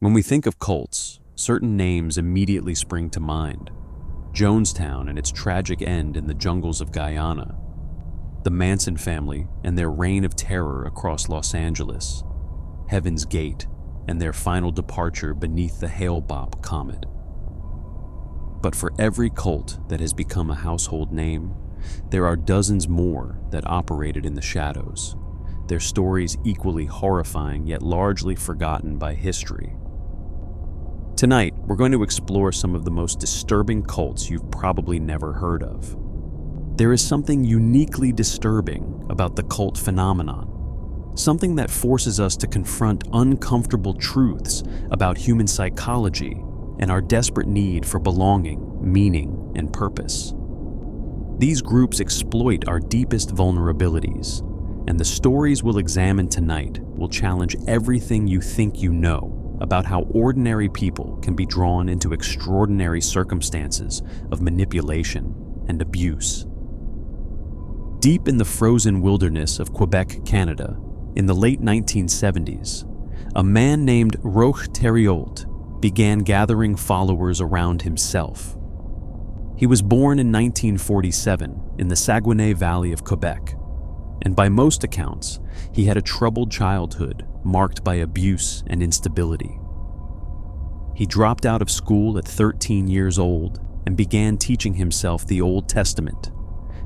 When we think of cults, certain names immediately spring to mind. Jonestown and its tragic end in the jungles of Guyana, the Manson family and their reign of terror across Los Angeles, Heaven's Gate and their final departure beneath the Hale-Bopp comet. But for every cult that has become a household name, there are dozens more that operated in the shadows, their stories equally horrifying yet largely forgotten by history. Tonight, we're going to explore some of the most disturbing cults you've probably never heard of. There is something uniquely disturbing about the cult phenomenon, something that forces us to confront uncomfortable truths about human psychology and our desperate need for belonging, meaning, and purpose. These groups exploit our deepest vulnerabilities, and the stories we'll examine tonight will challenge everything you think you know about how ordinary people can be drawn into extraordinary circumstances of manipulation and abuse. Deep in the frozen wilderness of Quebec, Canada, in the late 1970s, a man named Roch Thériault began gathering followers around himself. He was born in 1947 in the Saguenay Valley of Quebec, and by most accounts, he had a troubled childhood marked by abuse and instability. He dropped out of school at 13 years old and began teaching himself the Old Testament,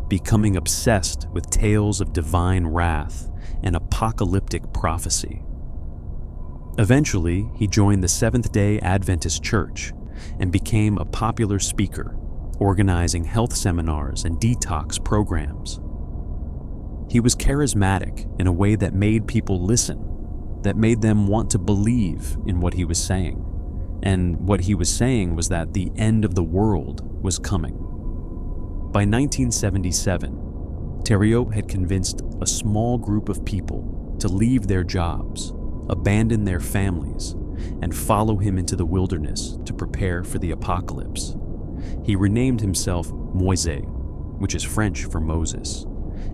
becoming obsessed with tales of divine wrath and apocalyptic prophecy. Eventually, he joined the Seventh-day Adventist Church and became a popular speaker, organizing health seminars and detox programs. He was charismatic in a way that made people listen, that made them want to believe in what he was saying. And what he was saying was that the end of the world was coming. By 1977, Thériault had convinced a small group of people to leave their jobs, abandon their families, and follow him into the wilderness to prepare for the apocalypse. He renamed himself Moïse, which is French for Moses,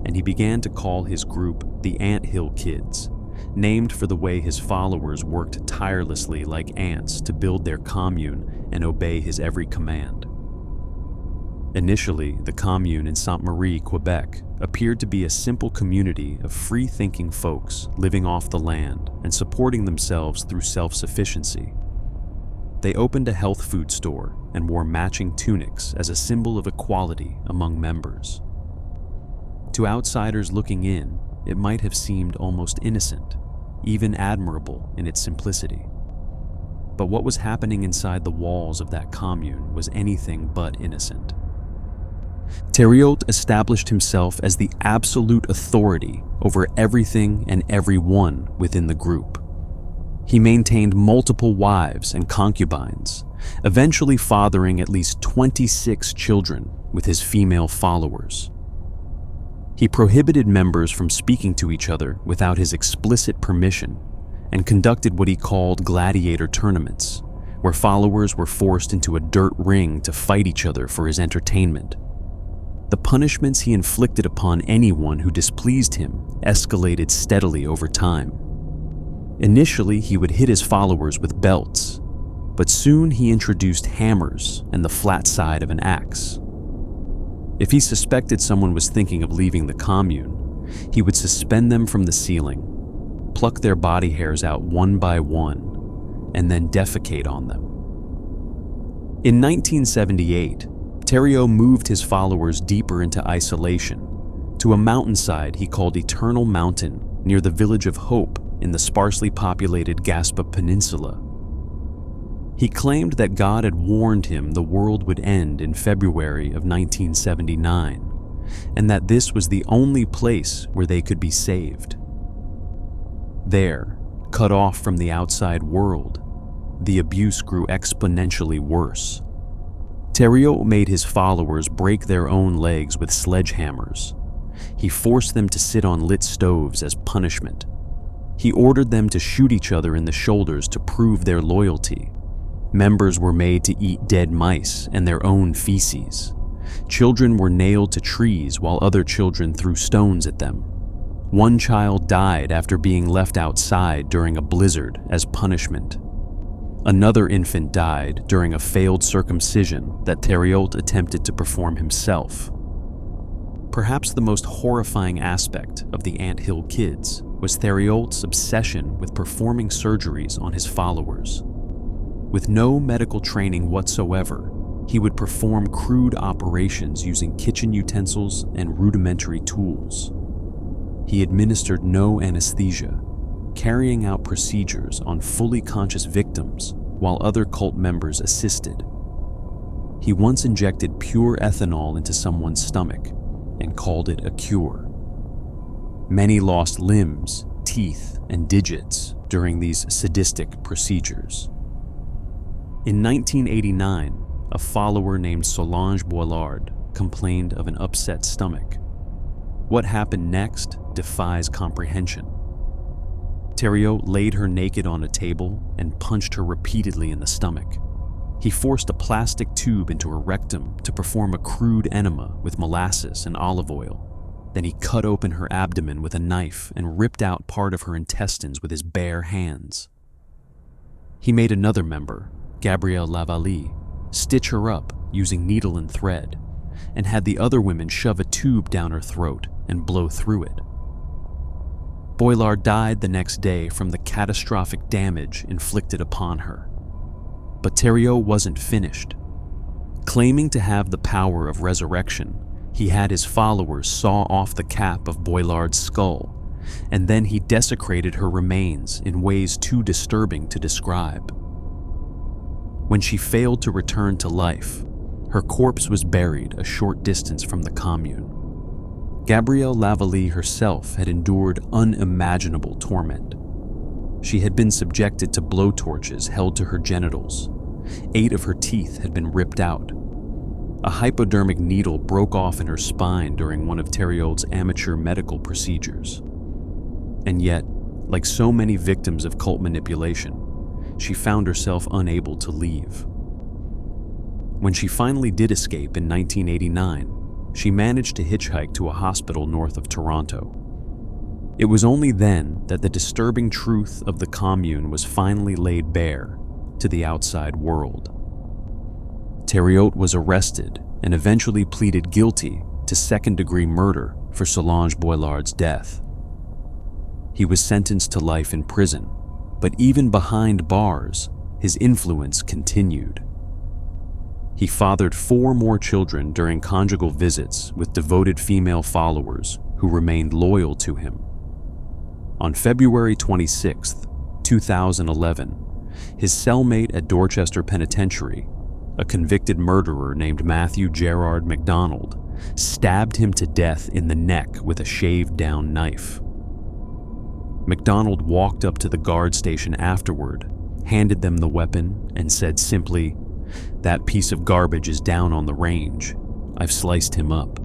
and he began to call his group the Anthill Kids, named for the way his followers worked tirelessly like ants to build their commune and obey his every command. Initially, the commune in Sainte-Marie, Quebec, appeared to be a simple community of free-thinking folks living off the land and supporting themselves through self-sufficiency. They opened a health food store and wore matching tunics as a symbol of equality among members. To outsiders looking in, it might have seemed almost innocent, even admirable in its simplicity. But what was happening inside the walls of that commune was anything but innocent. Thériault established himself as the absolute authority over everything and everyone within the group. He maintained multiple wives and concubines, eventually fathering at least 26 children with his female followers. He prohibited members from speaking to each other without his explicit permission and conducted what he called gladiator tournaments, where followers were forced into a dirt ring to fight each other for his entertainment. The punishments he inflicted upon anyone who displeased him escalated steadily over time. Initially, he would hit his followers with belts, but soon he introduced hammers and the flat side of an axe. If he suspected someone was thinking of leaving the commune, he would suspend them from the ceiling, pluck their body hairs out one by one, and then defecate on them. In 1978, Thériault moved his followers deeper into isolation, to a mountainside he called Eternal Mountain near the village of Hope in the sparsely populated Gaspa Peninsula. He claimed that God had warned him the world would end in February of 1979, and that this was the only place where they could be saved. There, cut off from the outside world, the abuse grew exponentially worse. Thériault made his followers break their own legs with sledgehammers. He forced them to sit on lit stoves as punishment. He ordered them to shoot each other in the shoulders to prove their loyalty. Members were made to eat dead mice and their own feces. Children were nailed to trees while other children threw stones at them. One child died after being left outside during a blizzard as punishment. Another infant died during a failed circumcision that Thériault attempted to perform himself. Perhaps the most horrifying aspect of the Anthill Kids was Thériault's obsession with performing surgeries on his followers. With no medical training whatsoever, he would perform crude operations using kitchen utensils and rudimentary tools. He administered no anesthesia, carrying out procedures on fully conscious victims while other cult members assisted. He once injected pure ethanol into someone's stomach and called it a cure. Many lost limbs, teeth, and digits during these sadistic procedures. In 1989, a follower named Solange Boilard complained of an upset stomach. What happened next defies comprehension. Thériault laid her naked on a table and punched her repeatedly in the stomach. He forced a plastic tube into her rectum to perform a crude enema with molasses and olive oil. Then he cut open her abdomen with a knife and ripped out part of her intestines with his bare hands. He made another member, Gabrielle Lavallee, stitch her up using needle and thread, and had the other women shove a tube down her throat and blow through it. Boilard died the next day from the catastrophic damage inflicted upon her. But Thériault wasn't finished. Claiming to have the power of resurrection, he had his followers saw off the cap of Boilard's skull, and then he desecrated her remains in ways too disturbing to describe. When she failed to return to life, her corpse was buried a short distance from the commune. Gabrielle Lavallee herself had endured unimaginable torment. She had been subjected to blowtorches held to her genitals. 8 of her teeth had been ripped out. A hypodermic needle broke off in her spine during one of Thériault's amateur medical procedures. And yet, like so many victims of cult manipulation, she found herself unable to leave. When she finally did escape in 1989, she managed to hitchhike to a hospital north of Toronto. It was only then that the disturbing truth of the commune was finally laid bare to the outside world. Thériault was arrested and eventually pleaded guilty to second-degree murder for Solange Boilard's death. He was sentenced to life in prison, but even behind bars, his influence continued. He fathered 4 more children during conjugal visits with devoted female followers who remained loyal to him. On February 26, 2011, his cellmate at Dorchester Penitentiary, a convicted murderer named Matthew Gerard MacDonald, stabbed him to death in the neck with a shaved-down knife. MacDonald walked up to the guard station afterward, handed them the weapon, and said simply, "That piece of garbage is down on the range. I've sliced him up."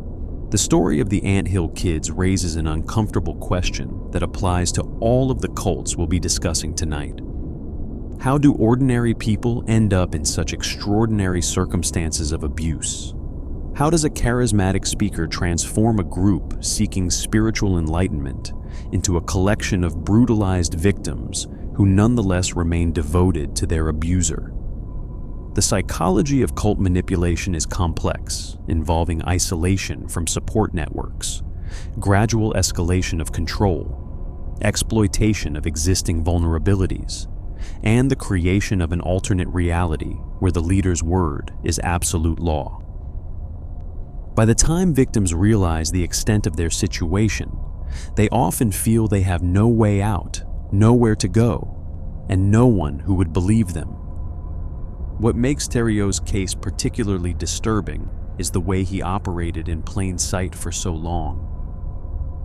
The story of the Anthill Kids raises an uncomfortable question that applies to all of the cults we'll be discussing tonight. How do ordinary people end up in such extraordinary circumstances of abuse? How does a charismatic speaker transform a group seeking spiritual enlightenment into a collection of brutalized victims who nonetheless remain devoted to their abuser? The psychology of cult manipulation is complex, involving isolation from support networks, gradual escalation of control, exploitation of existing vulnerabilities, and the creation of an alternate reality where the leader's word is absolute law. By the time victims realize the extent of their situation, they often feel they have no way out, nowhere to go, and no one who would believe them. What makes Thériault's case particularly disturbing is the way he operated in plain sight for so long.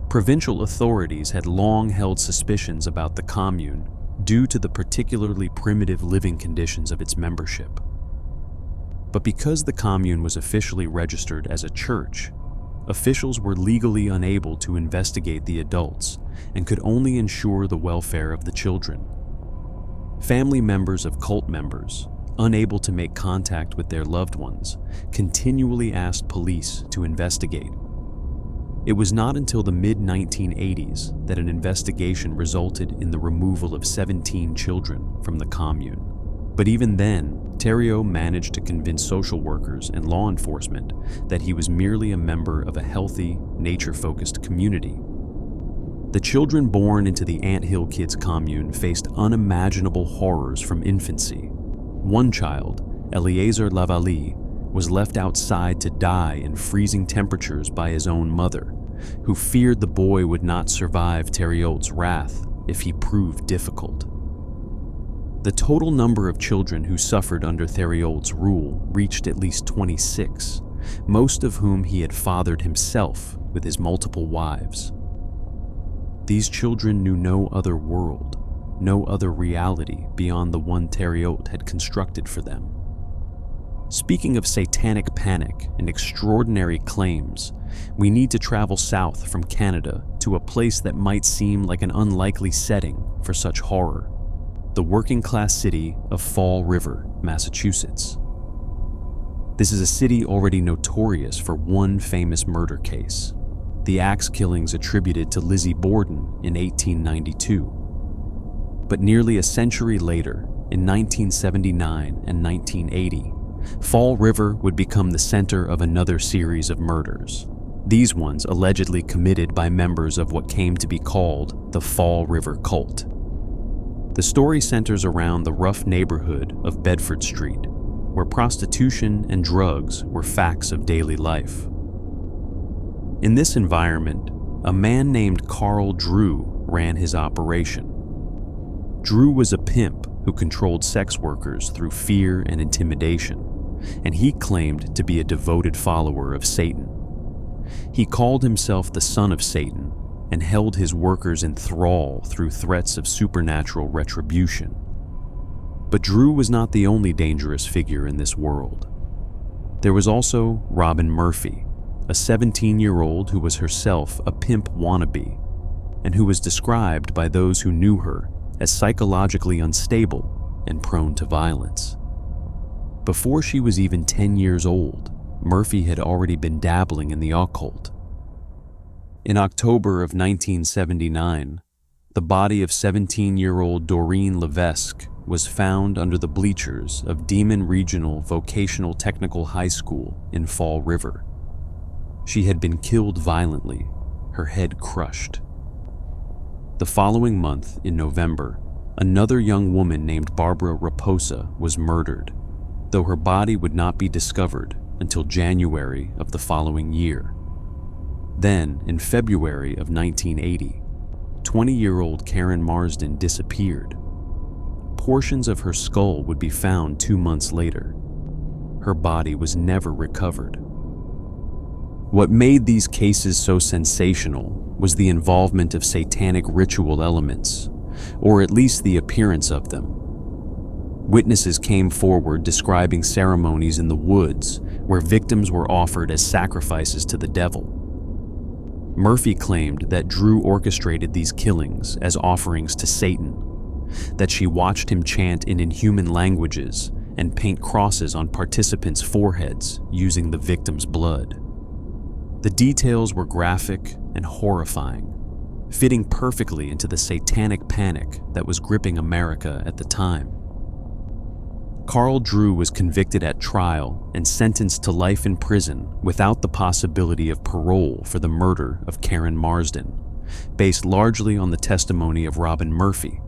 Provincial authorities had long held suspicions about the commune due to the particularly primitive living conditions of its membership. But because the commune was officially registered as a church, officials were legally unable to investigate the adults and could only ensure the welfare of the children. Family members of cult members, unable to make contact with their loved ones, continually asked police to investigate. It was not until the mid-1980s that an investigation resulted in the removal of 17 children from the commune. But even then, Thériault managed to convince social workers and law enforcement that he was merely a member of a healthy, nature-focused community. The children born into the Anthill Kids commune faced unimaginable horrors from infancy. One child, Eliezer Lavallee, was left outside to die in freezing temperatures by his own mother, who feared the boy would not survive Thériault's wrath if he proved difficult. The total number of children who suffered under Thériault's rule reached at least 26, most of whom he had fathered himself with his multiple wives. These children knew no other world, no other reality beyond the one Thériault had constructed for them. Speaking of satanic panic and extraordinary claims, we need to travel south from Canada to a place that might seem like an unlikely setting for such horror: the working-class city of Fall River, Massachusetts. This is a city already notorious for one famous murder case, the axe killings attributed to Lizzie Borden in 1892. But nearly a century later, in 1979 and 1980, Fall River would become the center of another series of murders, these ones allegedly committed by members of what came to be called the Fall River Cult. The story centers around the rough neighborhood of Bedford Street, where prostitution and drugs were facts of daily life. In this environment, a man named Carl Drew ran his operation. Drew was a pimp who controlled sex workers through fear and intimidation, and he claimed to be a devoted follower of Satan. He called himself the son of Satan and held his workers in thrall through threats of supernatural retribution. But Drew was not the only dangerous figure in this world. There was also Robin Murphy, a 17-year-old who was herself a pimp wannabe, and who was described by those who knew her as psychologically unstable and prone to violence. Before she was even 10 years old, Murphy had already been dabbling in the occult. In October of 1979, the body of 17-year-old Doreen Levesque was found under the bleachers of Demon Regional Vocational Technical High School in Fall River. She had been killed violently, her head crushed. The following month, in November, another young woman named Barbara Raposa was murdered, though her body would not be discovered until January of the following year. Then, in February of 1980, 20-year-old Karen Marsden disappeared. Portions of her skull would be found 2 months later. Her body was never recovered. What made these cases so sensational was the involvement of satanic ritual elements, or at least the appearance of them. Witnesses came forward describing ceremonies in the woods where victims were offered as sacrifices to the devil. Murphy claimed that Drew orchestrated these killings as offerings to Satan, that she watched him chant in inhuman languages and paint crosses on participants' foreheads using the victims' blood. The details were graphic and horrifying, fitting perfectly into the satanic panic that was gripping America at the time. Carl Drew was convicted at trial and sentenced to life in prison without the possibility of parole for the murder of Karen Marsden, based largely on the testimony of Robin Murphy.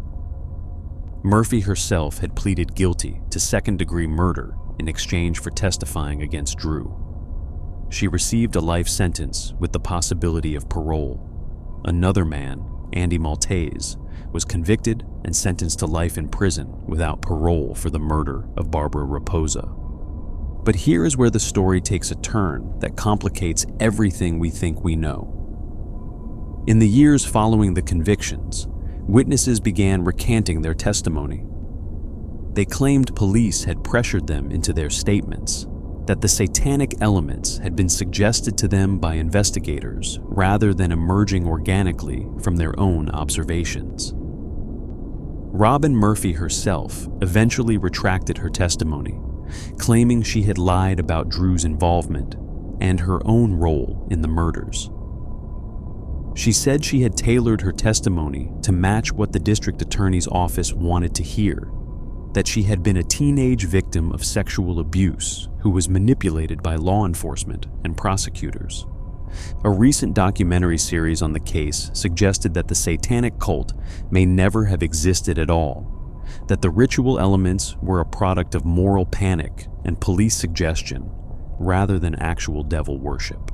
Murphy herself had pleaded guilty to second-degree murder in exchange for testifying against Drew. She received a life sentence with the possibility of parole. Another man, Andy Maltese, was convicted and sentenced to life in prison without parole for the murder of Barbara Raposa. But here is where the story takes a turn that complicates everything we think we know. In the years following the convictions, witnesses began recanting their testimony. They claimed police had pressured them into their statements, that the satanic elements had been suggested to them by investigators rather than emerging organically from their own observations. Robin Murphy herself eventually retracted her testimony, claiming she had lied about Drew's involvement and her own role in the murders. She said she had tailored her testimony to match what the district attorney's office wanted to hear, that she had been a teenage victim of sexual abuse who was manipulated by law enforcement and prosecutors. A recent documentary series on the case suggested that the satanic cult may never have existed at all, that the ritual elements were a product of moral panic and police suggestion rather than actual devil worship.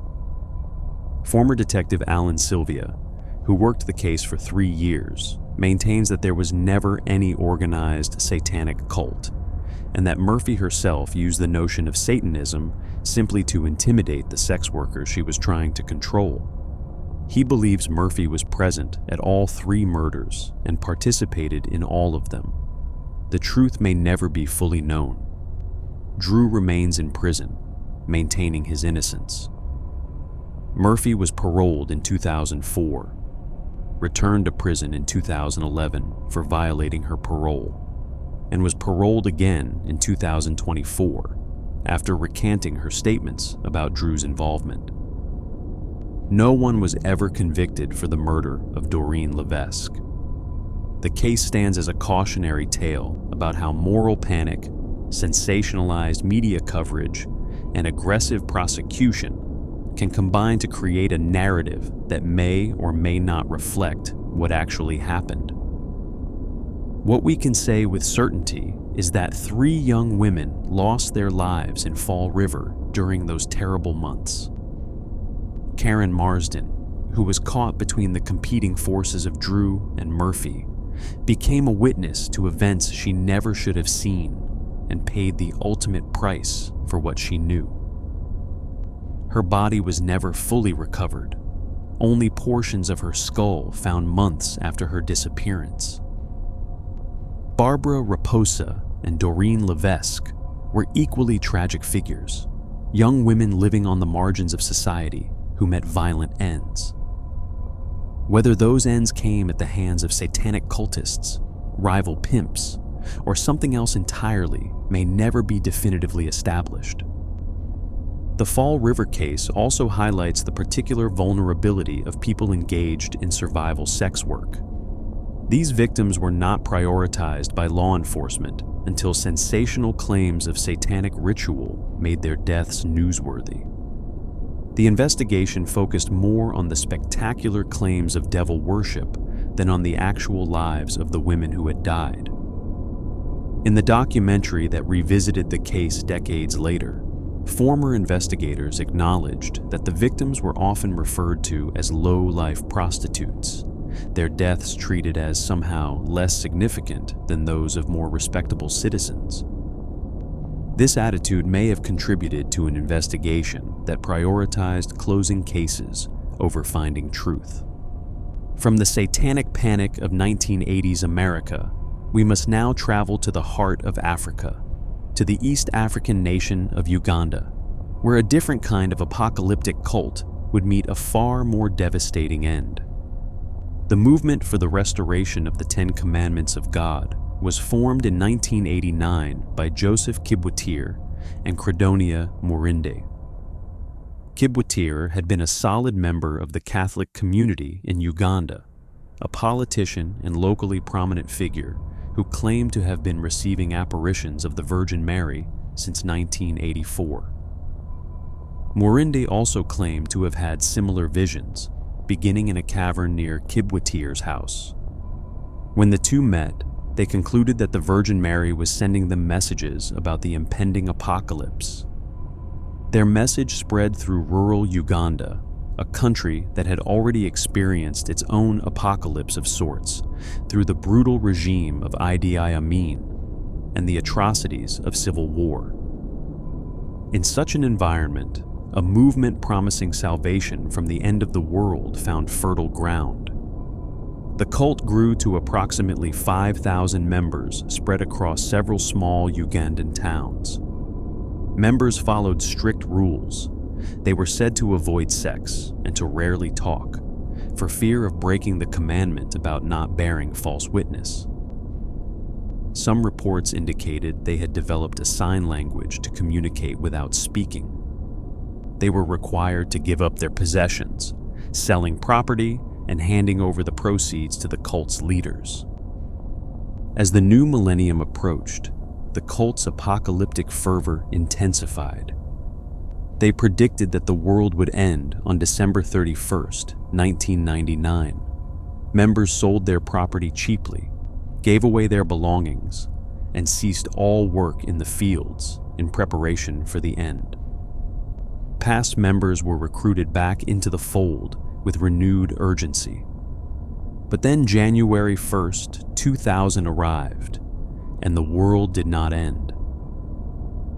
Former Detective Alan Sylvia, who worked the case for 3 years, maintains that there was never any organized satanic cult, and that Murphy herself used the notion of Satanism simply to intimidate the sex workers she was trying to control. He believes Murphy was present at all 3 murders and participated in all of them. The truth may never be fully known. Drew remains in prison, maintaining his innocence. Murphy was paroled in 2004, returned to prison in 2011 for violating her parole, and was paroled again in 2024 after recanting her statements about Drew's involvement. No one was ever convicted for the murder of Doreen Levesque. The case stands as a cautionary tale about how moral panic, sensationalized media coverage, and aggressive prosecution can combine to create a narrative that may or may not reflect what actually happened. What we can say with certainty is that 3 young women lost their lives in Fall River during those terrible months. Karen Marsden, who was caught between the competing forces of Drew and Murphy, became a witness to events she never should have seen and paid the ultimate price for what she knew. Her body was never fully recovered, only portions of her skull found months after her disappearance. Barbara Raposa and Doreen Levesque were equally tragic figures, young women living on the margins of society who met violent ends. Whether those ends came at the hands of satanic cultists, rival pimps, or something else entirely may never be definitively established. The Fall River case also highlights the particular vulnerability of people engaged in survival sex work. These victims were not prioritized by law enforcement until sensational claims of satanic ritual made their deaths newsworthy. The investigation focused more on the spectacular claims of devil worship than on the actual lives of the women who had died. In the documentary that revisited the case decades later, former investigators acknowledged that the victims were often referred to as low-life prostitutes, their deaths treated as somehow less significant than those of more respectable citizens. This attitude may have contributed to an investigation that prioritized closing cases over finding truth. From the satanic panic of 1980s America, we must now travel to the heart of Africa, to the East African nation of Uganda, where a different kind of apocalyptic cult would meet a far more devastating end. The movement for the restoration of the 10 Commandments of God was formed in 1989 by Joseph Kibwetir and Credonia Morinde. Kibwetir had been a solid member of the Catholic community in Uganda, a politician and locally prominent figure who claimed to have been receiving apparitions of the Virgin Mary since 1984. Morinde also claimed to have had similar visions, beginning in a cavern near Kibwetir's house. When the two met, they concluded that the Virgin Mary was sending them messages about the impending apocalypse. Their message spread through rural Uganda, a country that had already experienced its own apocalypse of sorts through the brutal regime of Idi Amin and the atrocities of civil war. In such an environment, a movement promising salvation from the end of the world found fertile ground. The cult grew to approximately 5,000 members spread across several small Ugandan towns. Members followed strict rules. They were said to avoid sex and to rarely talk, for fear of breaking the commandment about not bearing false witness. Some reports indicated they had developed a sign language to communicate without speaking. They were required to give up their possessions, selling property and handing over the proceeds to the cult's leaders. As the new millennium approached, the cult's apocalyptic fervor intensified. They predicted that the world would end on December 31st, 1999. Members sold their property cheaply, gave away their belongings, and ceased all work in the fields in preparation for the end. Past members were recruited back into the fold with renewed urgency. But then January 1st, 2000 arrived, and the world did not end.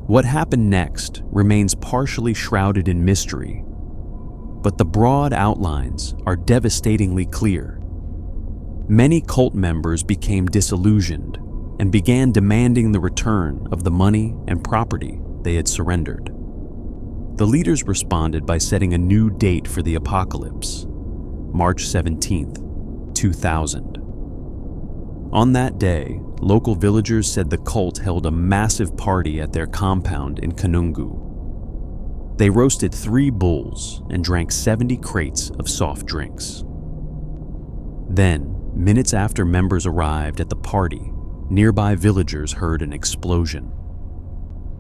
What happened next remains partially shrouded in mystery, but the broad outlines are devastatingly clear. Many cult members became disillusioned and began demanding the return of the money and property they had surrendered. The leaders responded by setting a new date for the apocalypse, March 17th, 2000. On that day, local villagers said the cult held a massive party at their compound in Kanungu. They roasted 3 bulls and drank 70 crates of soft drinks. Then, minutes after members arrived at the party, nearby villagers heard an explosion.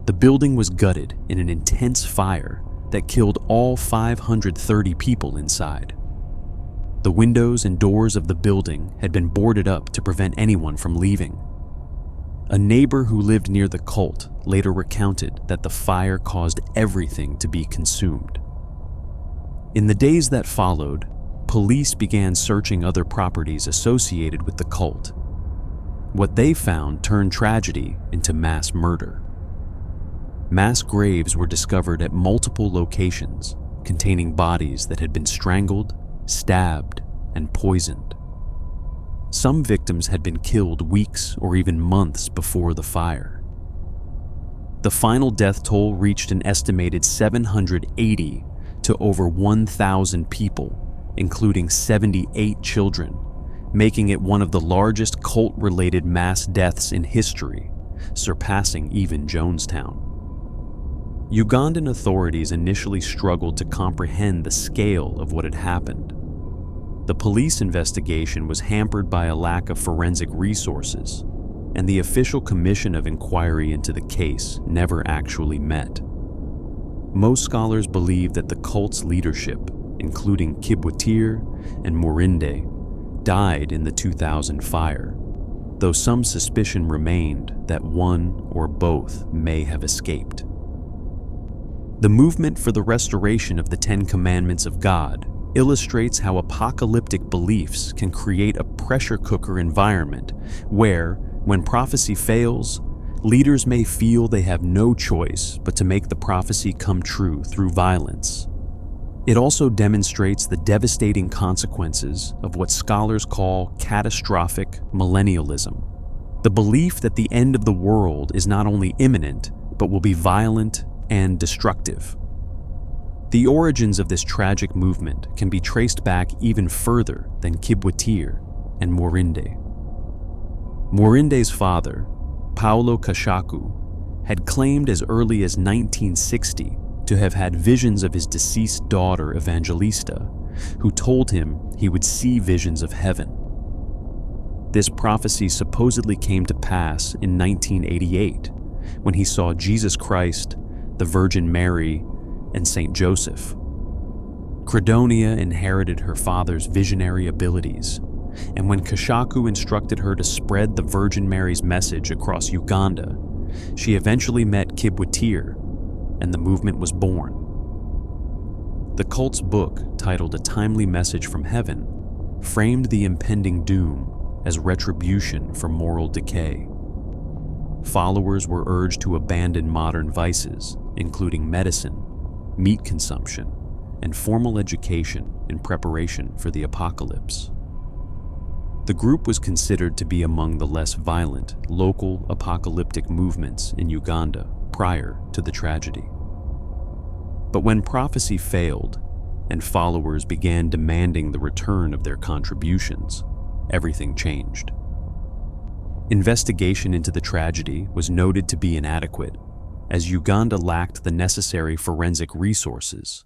The building was gutted in an intense fire that killed all 530 people inside. The windows and doors of the building had been boarded up to prevent anyone from leaving. A neighbor who lived near the cult later recounted that the fire caused everything to be consumed. In the days that followed, police began searching other properties associated with the cult. What they found turned tragedy into mass murder. Mass graves were discovered at multiple locations, containing bodies that had been strangled, stabbed, and poisoned. Some victims had been killed weeks or even months before the fire. The final death toll reached an estimated 780 to over 1,000 people, including 78 children, making it one of the largest cult-related mass deaths in history, surpassing even Jonestown. Ugandan authorities initially struggled to comprehend the scale of what had happened. The police investigation was hampered by a lack of forensic resources, and the official commission of inquiry into the case never actually met. Most scholars believe that the cult's leadership, including Kibwetir and Murinde, died in the 2000 fire, though some suspicion remained that one or both may have escaped. The movement for the restoration of the 10 Commandments of God illustrates how apocalyptic beliefs can create a pressure cooker environment where, when prophecy fails, leaders may feel they have no choice but to make the prophecy come true through violence. It also demonstrates the devastating consequences of what scholars call catastrophic millennialism, the belief that the end of the world is not only imminent, but will be violent and destructive. The origins of this tragic movement can be traced back even further than Kibwetir and Murinde. Murinde's father, Paulo Kashaku, had claimed as early as 1960 to have had visions of his deceased daughter Evangelista, who told him he would see visions of heaven. This prophecy supposedly came to pass in 1988, when he saw Jesus Christ, the Virgin Mary, and Saint Joseph. Credonia inherited her father's visionary abilities, and when Kashaku instructed her to spread the Virgin Mary's message across Uganda, she eventually met Kibwetir, and the movement was born. The cult's book, titled A Timely Message from Heaven, framed the impending doom as retribution for moral decay. Followers were urged to abandon modern vices, including medicine, meat consumption, and formal education in preparation for the apocalypse. The group was considered to be among the less violent local apocalyptic movements in Uganda prior to the tragedy. But when prophecy failed and followers began demanding the return of their contributions, everything changed. Investigation into the tragedy was noted to be inadequate, as Uganda lacked the necessary forensic resources.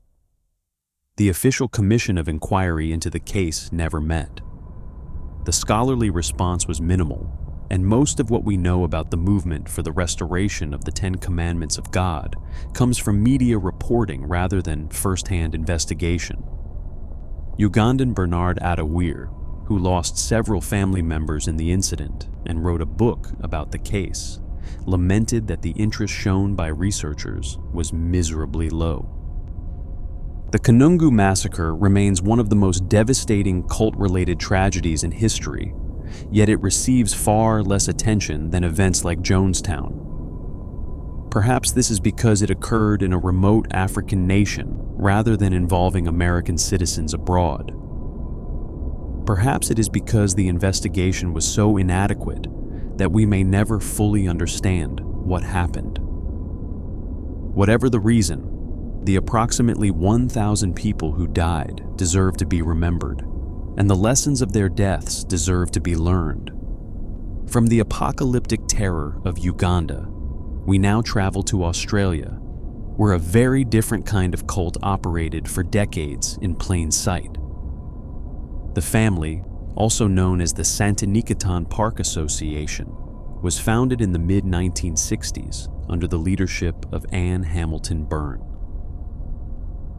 The official commission of inquiry into the case never met. The scholarly response was minimal, And most of what we know about the movement for the restoration of the Ten Commandments of God comes from media reporting rather than first-hand investigation. Ugandan Bernard Attaweer, who lost several family members in the incident and wrote a book about the case, lamented that the interest shown by researchers was miserably low. The Kanungu massacre remains one of the most devastating cult-related tragedies in history, yet it receives far less attention than events like Jonestown. Perhaps this is because it occurred in a remote African nation rather than involving American citizens abroad. Perhaps it is because the investigation was so inadequate that we may never fully understand what happened. Whatever the reason, the approximately 1,000 people who died deserve to be remembered, and the lessons of their deaths deserve to be learned. From the apocalyptic terror of Uganda, we now travel to Australia, where a very different kind of cult operated for decades in plain sight. The family, also known as the Santiniketan Park Association, was founded in the mid-1960s under the leadership of Anne Hamilton Byrne.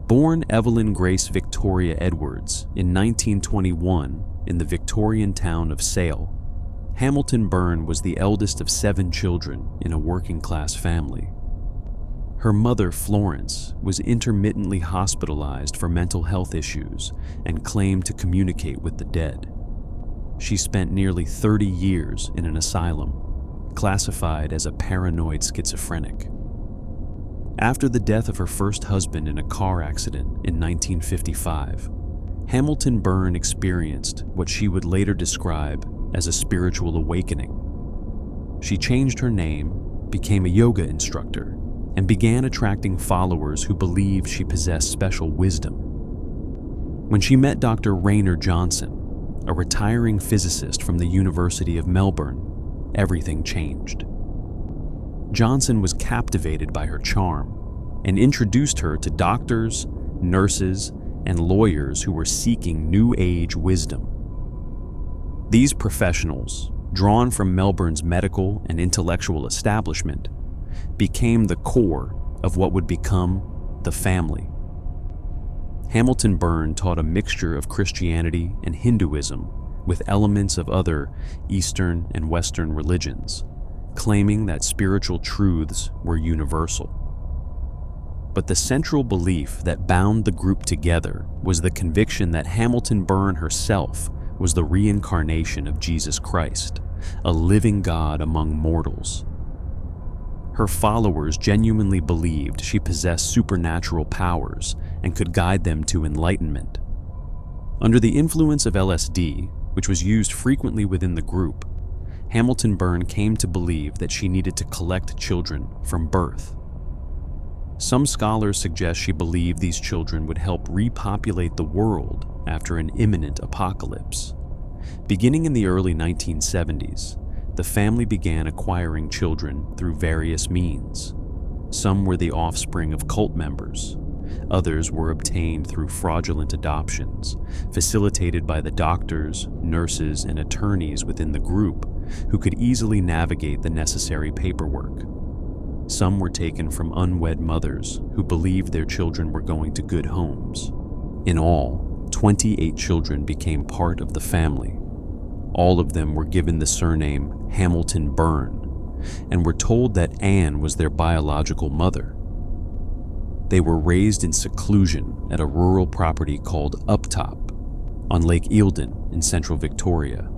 Born Evelyn Grace Victoria Edwards in 1921 in the Victorian town of Sale, Hamilton Byrne was the eldest of 7 children in a working-class family. Her mother, Florence, was intermittently hospitalized for mental health issues and claimed to communicate with the dead. She spent nearly 30 years in an asylum, classified as a paranoid schizophrenic. After the death of her first husband in a car accident in 1955, Hamilton Byrne experienced what she would later describe as a spiritual awakening. She changed her name, became a yoga instructor, and began attracting followers who believed she possessed special wisdom. When she met Dr. Raynor Johnson, a retiring physicist from the University of Melbourne, everything changed. Johnson was captivated by her charm and introduced her to doctors, nurses, and lawyers who were seeking New Age wisdom. These professionals, drawn from Melbourne's medical and intellectual establishment, became the core of what would become the family. Hamilton Byrne taught a mixture of Christianity and Hinduism with elements of other Eastern and Western religions, claiming that spiritual truths were universal. But the central belief that bound the group together was the conviction that Hamilton Byrne herself was the reincarnation of Jesus Christ, a living God among mortals. Her followers genuinely believed she possessed supernatural powers and could guide them to enlightenment. Under the influence of LSD, which was used frequently within the group, Hamilton Byrne came to believe that she needed to collect children from birth. Some scholars suggest she believed these children would help repopulate the world after an imminent apocalypse. Beginning in the early 1970s, the family began acquiring children through various means. Some were the offspring of cult members. Others were obtained through fraudulent adoptions, facilitated by the doctors, nurses, and attorneys within the group who could easily navigate the necessary paperwork. Some were taken from unwed mothers who believed their children were going to good homes. In all, 28 children became part of the family. All of them were given the surname Hamilton Byrne and were told that Anne was their biological mother. They were raised in seclusion at a rural property called Uptop on Lake Eildon in central Victoria.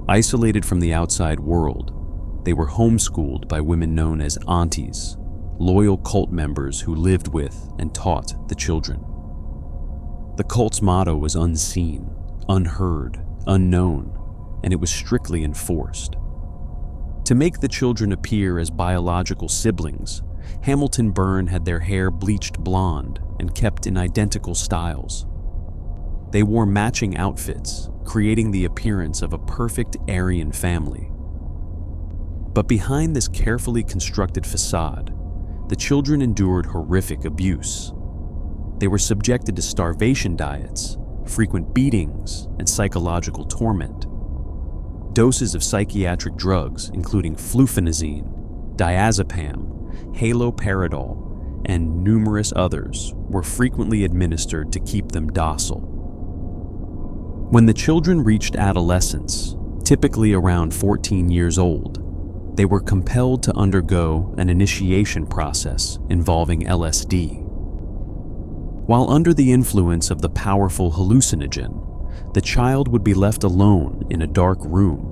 Isolated from the outside world, they were homeschooled by women known as aunties, loyal cult members who lived with and taught the children. The cult's motto was unseen, unheard, unknown, and it was strictly enforced. To make the children appear as biological siblings, Hamilton Byrne had their hair bleached blonde and kept in identical styles. They wore matching outfits, creating the appearance of a perfect Aryan family. But behind this carefully constructed facade, the children endured horrific abuse. They were subjected to starvation diets, frequent beatings, and psychological torment. Doses of psychiatric drugs, including fluphenazine, diazepam, haloperidol, and numerous others, were frequently administered to keep them docile. When the children reached adolescence, typically around 14 years old, they were compelled to undergo an initiation process involving LSD. While under the influence of the powerful hallucinogen, the child would be left alone in a dark room,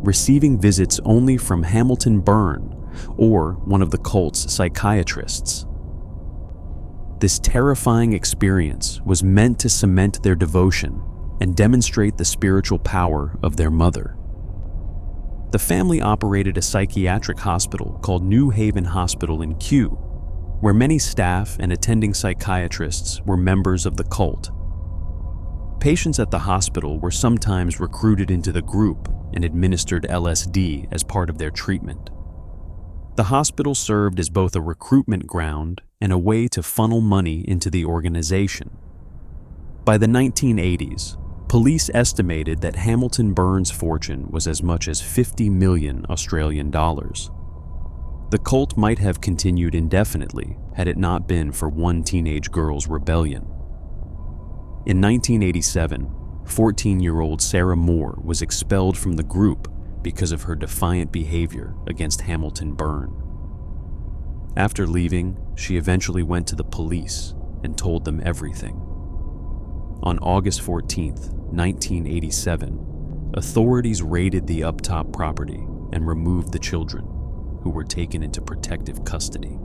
receiving visits only from Hamilton Byrne or one of the cult's psychiatrists. This terrifying experience was meant to cement their devotion and demonstrate the spiritual power of their mother. The family operated a psychiatric hospital called New Haven Hospital in Kew, where many staff and attending psychiatrists were members of the cult. Patients at the hospital were sometimes recruited into the group and administered LSD as part of their treatment. The hospital served as both a recruitment ground and a way to funnel money into the organization. By the 1980s, police estimated that Hamilton Byrne's fortune was as much as 50 million Australian dollars. The cult might have continued indefinitely had it not been for one teenage girl's rebellion. In 1987, 14-year-old Sarah Moore was expelled from the group because of her defiant behavior against Hamilton Byrne. After leaving, she eventually went to the police and told them everything. On August 14, 1987, authorities raided the Uptop property and removed the children, who were taken into protective custody.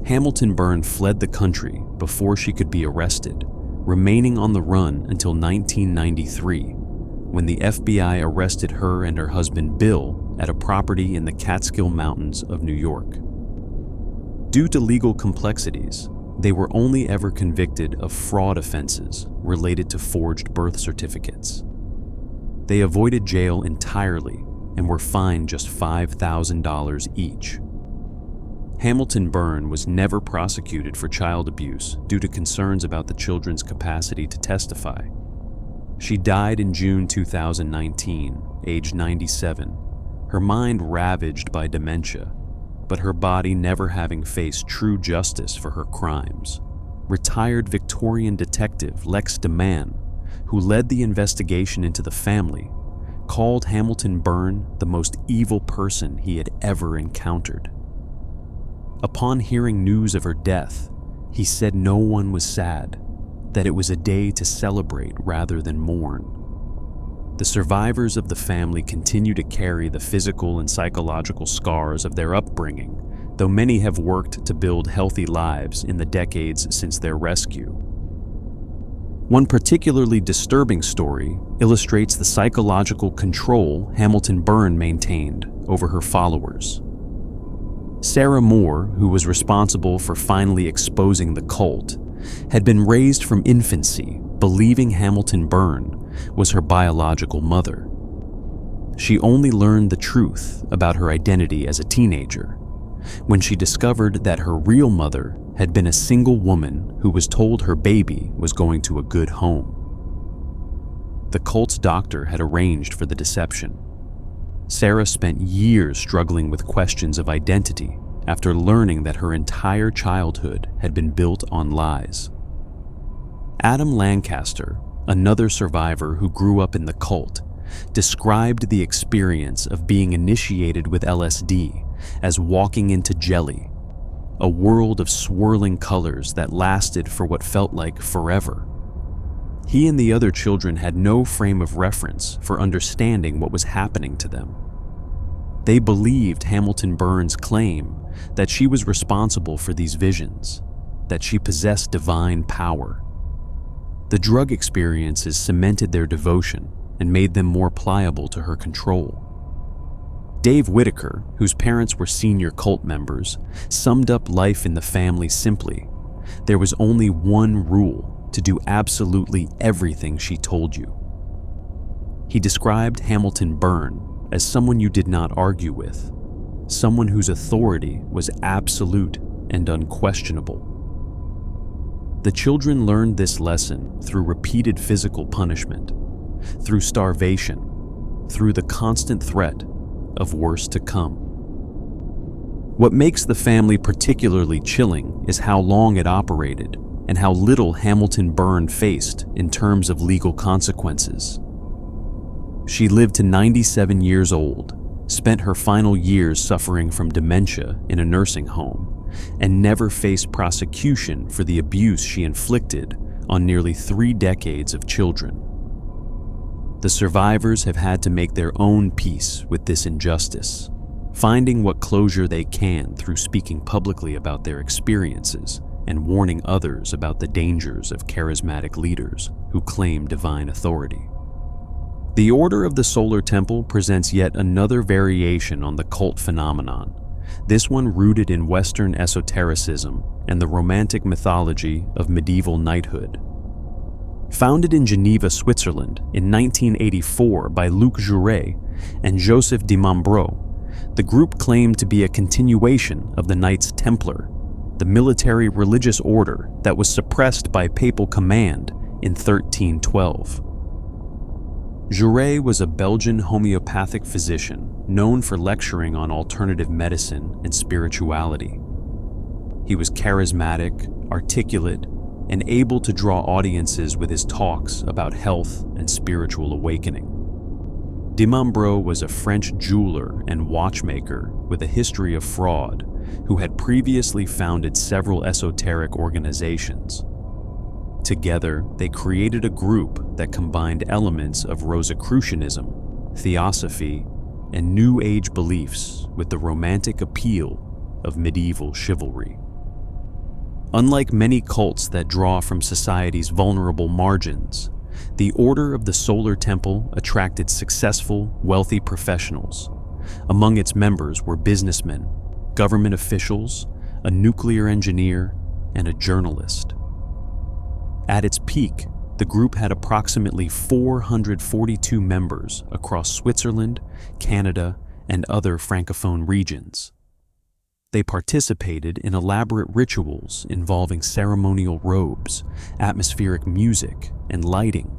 Hamilton Byrne fled the country before she could be arrested, remaining on the run until 1993, when the FBI arrested her and her husband Bill at a property in the Catskill Mountains of New York. Due to legal complexities, they were only ever convicted of fraud offenses related to forged birth certificates. They avoided jail entirely and were fined just $5,000 each. Hamilton Byrne was never prosecuted for child abuse due to concerns about the children's capacity to testify. She died in June 2019, aged 97, her mind ravaged by dementia, but her body never having faced true justice for her crimes. Retired Victorian detective Lex DeMann, who led the investigation into the family, called Hamilton Byrne the most evil person he had ever encountered. Upon hearing news of her death, he said no one was sad, that it was a day to celebrate rather than mourn. The survivors of the family continue to carry the physical and psychological scars of their upbringing, though many have worked to build healthy lives in the decades since their rescue. One particularly disturbing story illustrates the psychological control Hamilton Byrne maintained over her followers. Sarah Moore, who was responsible for finally exposing the cult, had been raised from infancy believing Hamilton Byrne was her biological mother. She only learned the truth about her identity as a teenager, when she discovered that her real mother had been a single woman who was told her baby was going to a good home. The cult's doctor had arranged for the deception. Sarah spent years struggling with questions of identity after learning that her entire childhood had been built on lies. Adam Lancaster, another survivor who grew up in the cult, described the experience of being initiated with LSD as walking into jelly, a world of swirling colors that lasted for what felt like forever. He and the other children had no frame of reference for understanding what was happening to them. They believed Hamilton Byrne's claim that she was responsible for these visions, that she possessed divine power. The drug experiences cemented their devotion and made them more pliable to her control. Dave Whitaker, whose parents were senior cult members, summed up life in the family simply: there was only one rule, to do absolutely everything she told you. He described Hamilton Byrne as someone you did not argue with, someone whose authority was absolute and unquestionable. The children learned this lesson through repeated physical punishment, through starvation, through the constant threat of worse to come. What makes the family particularly chilling is how long it operated and how little Hamilton Byrne faced in terms of legal consequences. She lived to 97 years old, spent her final years suffering from dementia in a nursing home, and never faced prosecution for the abuse she inflicted on nearly 3 decades of children. The survivors have had to make their own peace with this injustice, finding what closure they can through speaking publicly about their experiences and warning others about the dangers of charismatic leaders who claim divine authority. The Order of the Solar Temple presents yet another variation on the cult phenomenon, this one rooted in Western esotericism and the romantic mythology of medieval knighthood. Founded in Geneva, Switzerland in 1984 by Luc Jouret and Joseph de Montbreau, the group claimed to be a continuation of the Knights Templar, the military religious order that was suppressed by papal command in 1312. Jouret was a Belgian homeopathic physician known for lecturing on alternative medicine and spirituality. He was charismatic, articulate, and able to draw audiences with his talks about health and spiritual awakening. De Montbreau was a French jeweler and watchmaker with a history of fraud who had previously founded several esoteric organizations. Together, they created a group that combined elements of Rosicrucianism, Theosophy, and New Age beliefs with the romantic appeal of medieval chivalry. Unlike many cults that draw from society's vulnerable margins, the Order of the Solar Temple attracted successful, wealthy professionals. Among its members were businessmen, government officials, a nuclear engineer, and a journalist. At its peak, the group had approximately 442 members across Switzerland, Canada, and other Francophone regions. They participated in elaborate rituals involving ceremonial robes, atmospheric music and lighting,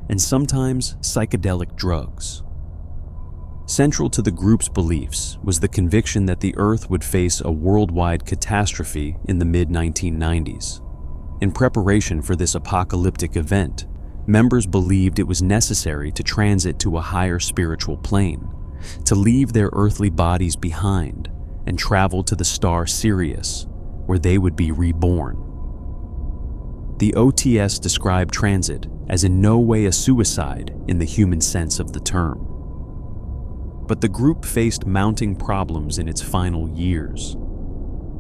and sometimes psychedelic drugs. Central to the group's beliefs was the conviction that the Earth would face a worldwide catastrophe in the mid-1990s. In preparation for this apocalyptic event, members believed it was necessary to transit to a higher spiritual plane, to leave their earthly bodies behind and travel to the star Sirius, where they would be reborn. The OTS described transit as in no way a suicide in the human sense of the term. But the group faced mounting problems in its final years.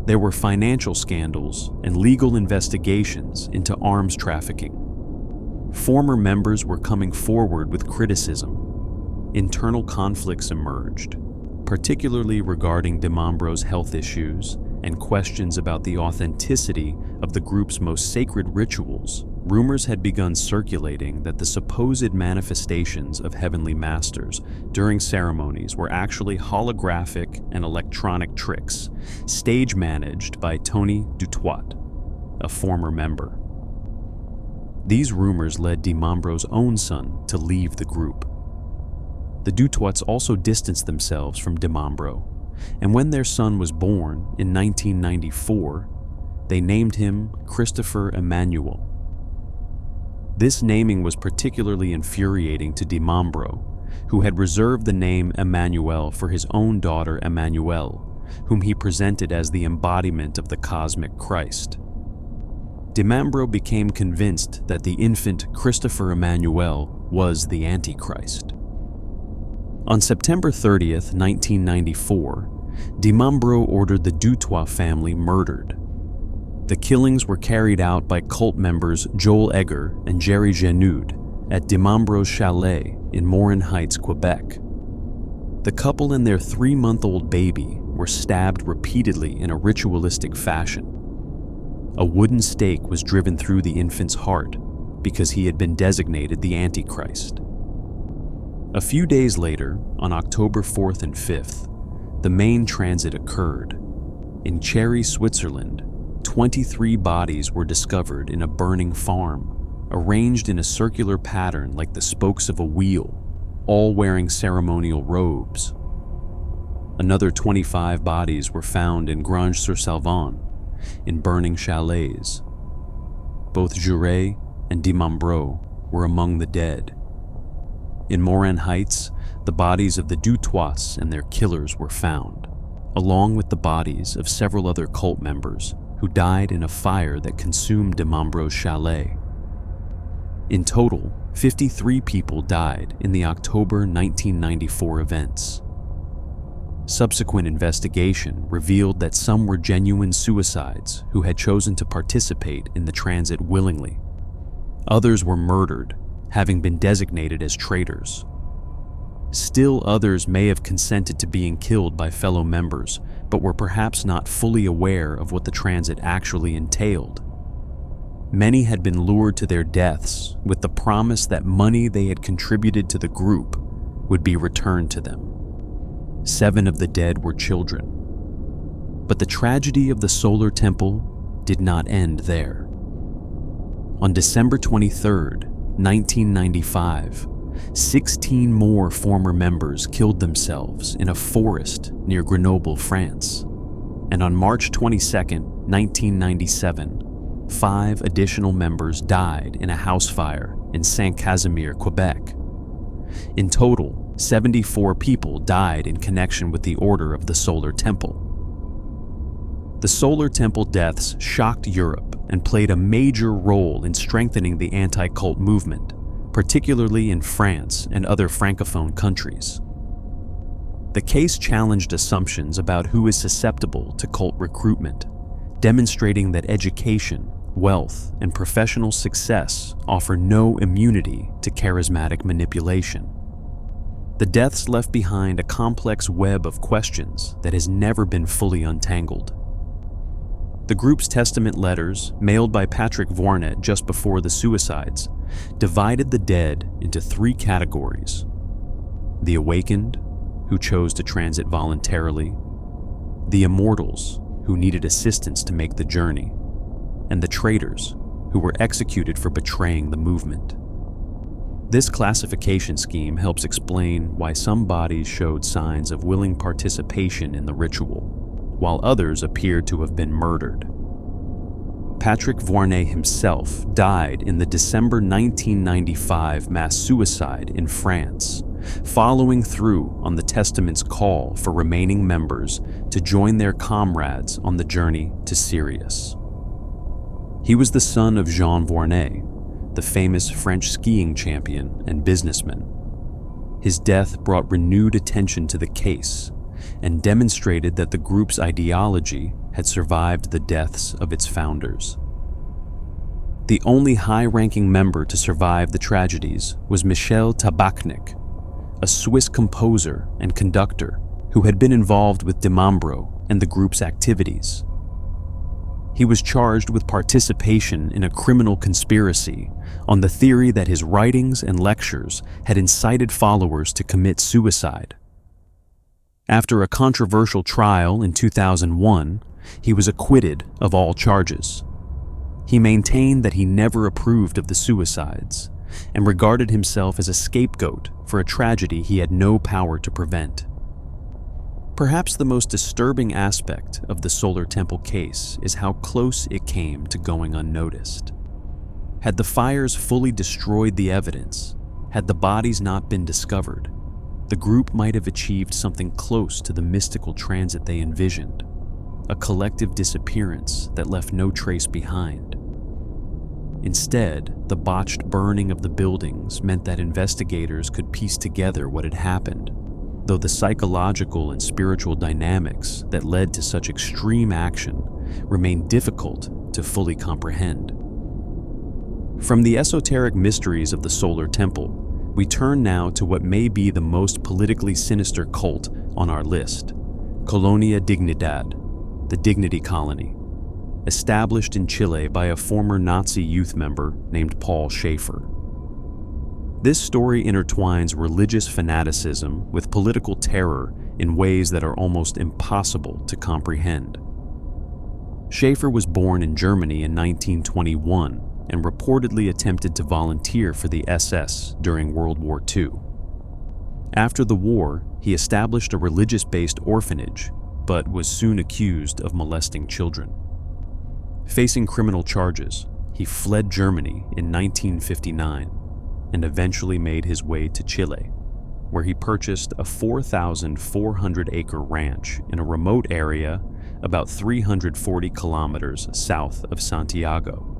There were financial scandals and legal investigations into arms trafficking. Former members were coming forward with criticism. Internal conflicts emerged, particularly regarding de Montbreau's health issues and questions about the authenticity of the group's most sacred rituals. Rumors had begun circulating that the supposed manifestations of heavenly masters during ceremonies were actually holographic and electronic tricks, stage-managed by Tony Dutoit, a former member. These rumors led de Montbreau's own son to leave the group. The Dutoits also distanced themselves from de Montbreau, and when their son was born in 1994, they named him Christopher Emmanuel. This naming was particularly infuriating to de Montbreau, who had reserved the name Emmanuel for his own daughter Emmanuelle, whom he presented as the embodiment of the cosmic Christ. De Montbreau became convinced that the infant Christopher Emmanuel was the Antichrist. On September 30th, 1994, de Montbreau ordered the Dutoit family murdered. The killings were carried out by cult members Joel Egger and Jerry Genoud at de Montbreau's chalet in Morin Heights, Quebec. The couple and their 3-month-old baby were stabbed repeatedly in a ritualistic fashion. A wooden stake was driven through the infant's heart because he had been designated the Antichrist. A few days later, on October 4th and 5th, the main transit occurred. In Cherry, Switzerland, 23 bodies were discovered in a burning farm, arranged in a circular pattern like the spokes of a wheel. all wearing ceremonial robes. Another 25 bodies were found in Grange-sur-Salvan, in burning chalets. Both Juré and Dimambro were among the dead. In Morin Heights, the bodies of the Dutois and their killers were found, along with the bodies of several other cult members who died in a fire that consumed Dimambro's chalet. In total, 53 people died in the October 1994 events. Subsequent investigation revealed that some were genuine suicides who had chosen to participate in the transit willingly. Others were murdered, having been designated as traitors. Still others may have consented to being killed by fellow members, but were perhaps not fully aware of what the transit actually entailed. Many had been lured to their deaths with the promise that money they had contributed to the group would be returned to them. 7 of the dead were children. But the tragedy of the Solar Temple did not end there. On December 23, 1995, 16 more former members killed themselves in a forest near Grenoble, France. And on March 22, 1997, 5 additional members died in a house fire in Saint-Casimir, Quebec. In total, 74 people died in connection with the Order of the Solar Temple. The Solar Temple deaths shocked Europe and played a major role in strengthening the anti-cult movement, particularly in France and other Francophone countries. The case challenged assumptions about who is susceptible to cult recruitment, demonstrating that education, wealth, and professional success offer no immunity to charismatic manipulation. The deaths left behind a complex web of questions that has never been fully untangled. The group's testament letters, mailed by Patrick Vornet just before the suicides, divided the dead into 3 categories: the awakened, who chose to transit voluntarily; the immortals, who needed assistance to make the journey; and the traitors, who were executed for betraying the movement. This classification scheme helps explain why some bodies showed signs of willing participation in the ritual, while others appeared to have been murdered. Patrick Vornet himself died in the December 1995 mass suicide in France, following through on the testament's call for remaining members to join their comrades on the journey to Sirius. He was the son of Jean Vornet, the famous French skiing champion and businessman. His death brought renewed attention to the case and demonstrated that the group's ideology had survived the deaths of its founders. The only high-ranking member to survive the tragedies was Michel Tabachnik, a Swiss composer and conductor who had been involved with Dimambro and the group's activities. He was charged with participation in a criminal conspiracy on the theory that his writings and lectures had incited followers to commit suicide. After a controversial trial in 2001, he was acquitted of all charges. He maintained that he never approved of the suicides and regarded himself as a scapegoat for a tragedy he had no power to prevent. Perhaps the most disturbing aspect of the Solar Temple case is how close it came to going unnoticed. Had the fires fully destroyed the evidence, had the bodies not been discovered, the group might have achieved something close to the mystical transit they envisioned, a collective disappearance that left no trace behind. Instead, the botched burning of the buildings meant that investigators could piece together what had happened, though the psychological and spiritual dynamics that led to such extreme action remain difficult to fully comprehend. From the esoteric mysteries of the Solar Temple, we turn now to what may be the most politically sinister cult on our list, Colonia Dignidad, the Dignity Colony, established in Chile by a former Nazi youth member named Paul Schaefer. This story intertwines religious fanaticism with political terror in ways that are almost impossible to comprehend. Schaefer was born in Germany in 1921 and reportedly attempted to volunteer for the SS during World War II. After the war, he established a religious-based orphanage, but was soon accused of molesting children. Facing criminal charges, he fled Germany in 1959 and eventually made his way to Chile, where he purchased a 4,400-acre ranch in a remote area about 340 kilometers south of Santiago.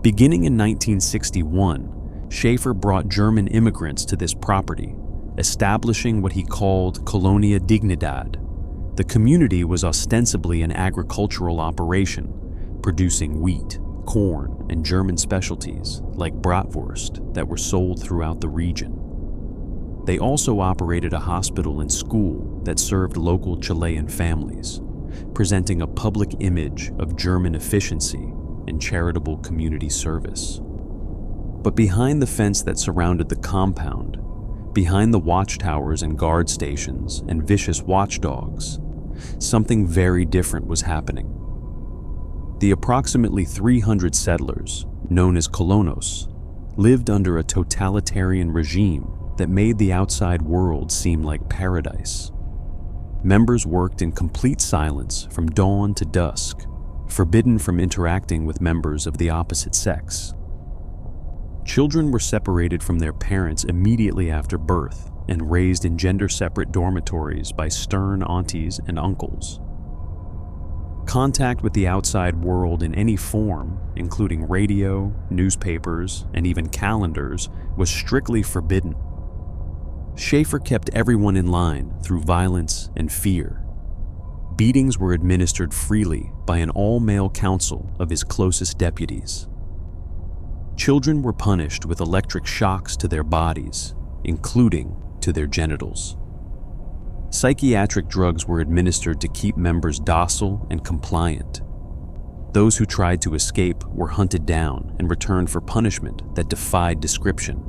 Beginning in 1961, Schaefer brought German immigrants to this property, establishing what he called Colonia Dignidad. The community was ostensibly an agricultural operation, producing wheat, corn, and German specialties like bratwurst that were sold throughout the region. They also operated a hospital and school that served local Chilean families, presenting a public image of German efficiency and charitable community service. But behind the fence that surrounded the compound, behind the watchtowers and guard stations and vicious watchdogs, something very different was happening. The approximately 300 settlers, known as colonos, lived under a totalitarian regime that made the outside world seem like paradise. Members worked in complete silence from dawn to dusk, forbidden from interacting with members of the opposite sex. Children were separated from their parents immediately after birth and raised in gender-separate dormitories by stern aunties and uncles. Contact with the outside world in any form, including radio, newspapers, and even calendars, was strictly forbidden. Schaefer kept everyone in line through violence and fear. Beatings were administered freely by an all-male council of his closest deputies. Children were punished with electric shocks to their bodies, including to their genitals. Psychiatric drugs were administered to keep members docile and compliant. Those who tried to escape were hunted down and returned for punishment that defied description.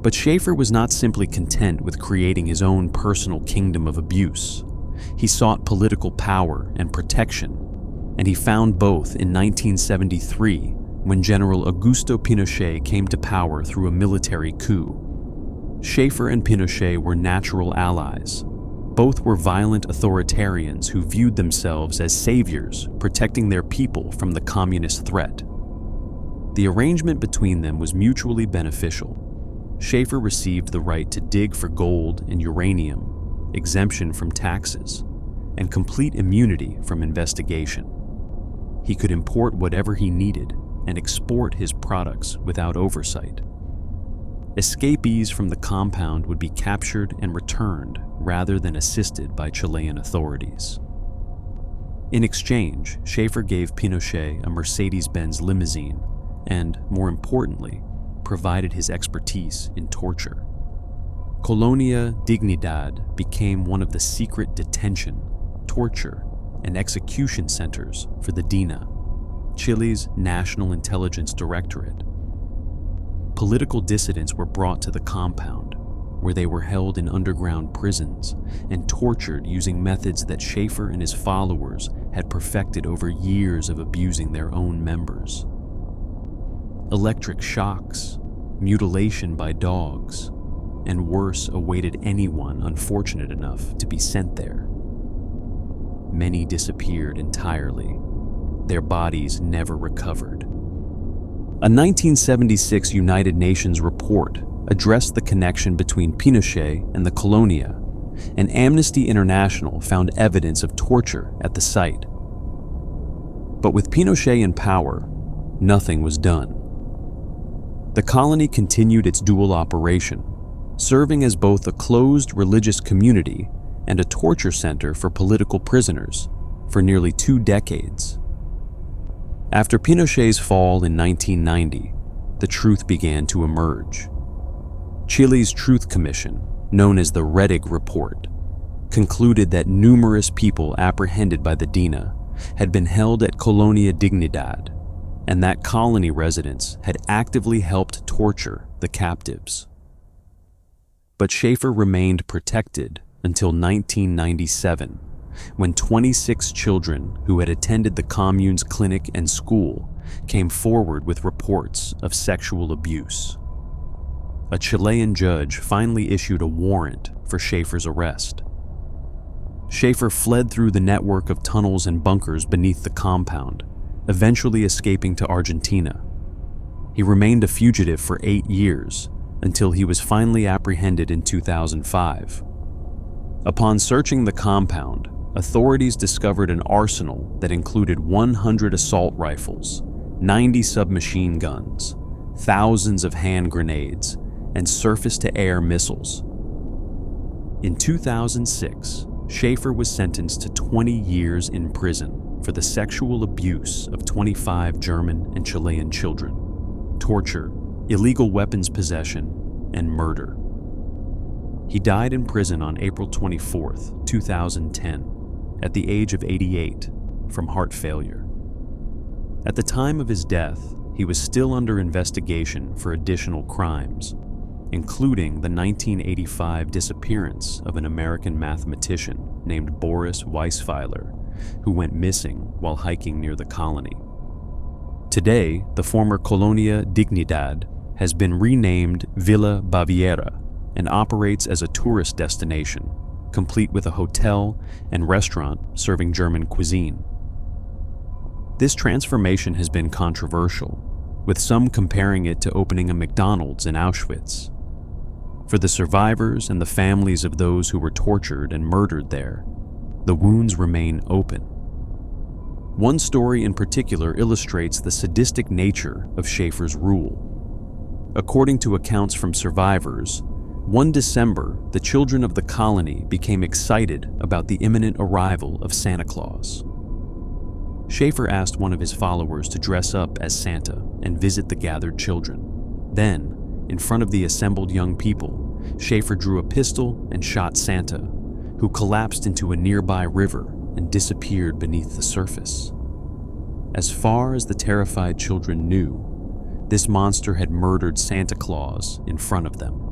But Schaefer was not simply content with creating his own personal kingdom of abuse. He sought political power and protection, and he found both in 1973 when General Augusto Pinochet came to power through a military coup. Schaefer and Pinochet were natural allies. Both were violent authoritarians who viewed themselves as saviors, protecting their people from the communist threat. The arrangement between them was mutually beneficial. Schaefer received the right to dig for gold and uranium, exemption from taxes, and complete immunity from investigation. He could import whatever he needed and export his products without oversight. Escapees from the compound would be captured and returned rather than assisted by Chilean authorities. In exchange, Schaefer gave Pinochet a Mercedes-Benz limousine and, more importantly, provided his expertise in torture. Colonia Dignidad became one of the secret detention, torture, and execution centers for the DINA, Chile's National Intelligence Directorate. Political dissidents were brought to the compound, where they were held in underground prisons and tortured using methods that Schaefer and his followers had perfected over years of abusing their own members. Electric shocks, mutilation by dogs, and worse awaited anyone unfortunate enough to be sent there. Many disappeared entirely. Their bodies never recovered. A 1976 United Nations report addressed the connection between Pinochet and the Colonia, and Amnesty International found evidence of torture at the site. But with Pinochet in power, nothing was done. The colony continued its dual operation, serving as both a closed religious community and a torture center for political prisoners for nearly 2 decades. After Pinochet's fall in 1990, the truth began to emerge. Chile's Truth Commission, known as the Rettig Report, concluded that numerous people apprehended by the DINA had been held at Colonia Dignidad, and that colony residents had actively helped torture the captives. But Schaefer remained protected until 1997, when 26 children who had attended the commune's clinic and school came forward with reports of sexual abuse. a Chilean judge finally issued a warrant for Schaefer's arrest. Schaefer fled through the network of tunnels and bunkers beneath the compound, eventually escaping to Argentina. He remained a fugitive for 8 years until he was finally apprehended in 2005. Upon searching the compound, authorities discovered an arsenal that included 100 assault rifles, 90 submachine guns, thousands of hand grenades, and surface-to-air missiles. In 2006, Schaefer was sentenced to 20 years in prison for the sexual abuse of 25 German and Chilean children, torture, illegal weapons possession, and murder. He died in prison on April 24, 2010, at the age of 88, from heart failure. At the time of his death, he was still under investigation for additional crimes, including the 1985 disappearance of an American mathematician named Boris Weisfeiler, who went missing while hiking near the colony. Today, the former Colonia Dignidad has been renamed Villa Baviera and operates as a tourist destination, complete with a hotel and restaurant serving German cuisine. This transformation has been controversial, with some comparing it to opening a McDonald's in Auschwitz. For the survivors and the families of those who were tortured and murdered there, the wounds remain open. One story in particular illustrates the sadistic nature of Schaefer's rule. According to accounts from survivors, one December, the children of the colony became excited about the imminent arrival of Santa Claus. Schaefer asked one of his followers to dress up as Santa and visit the gathered children. Then, in front of the assembled young people, Schaefer drew a pistol and shot Santa, who collapsed into a nearby river and disappeared beneath the surface. As far as the terrified children knew, this monster had murdered Santa Claus in front of them.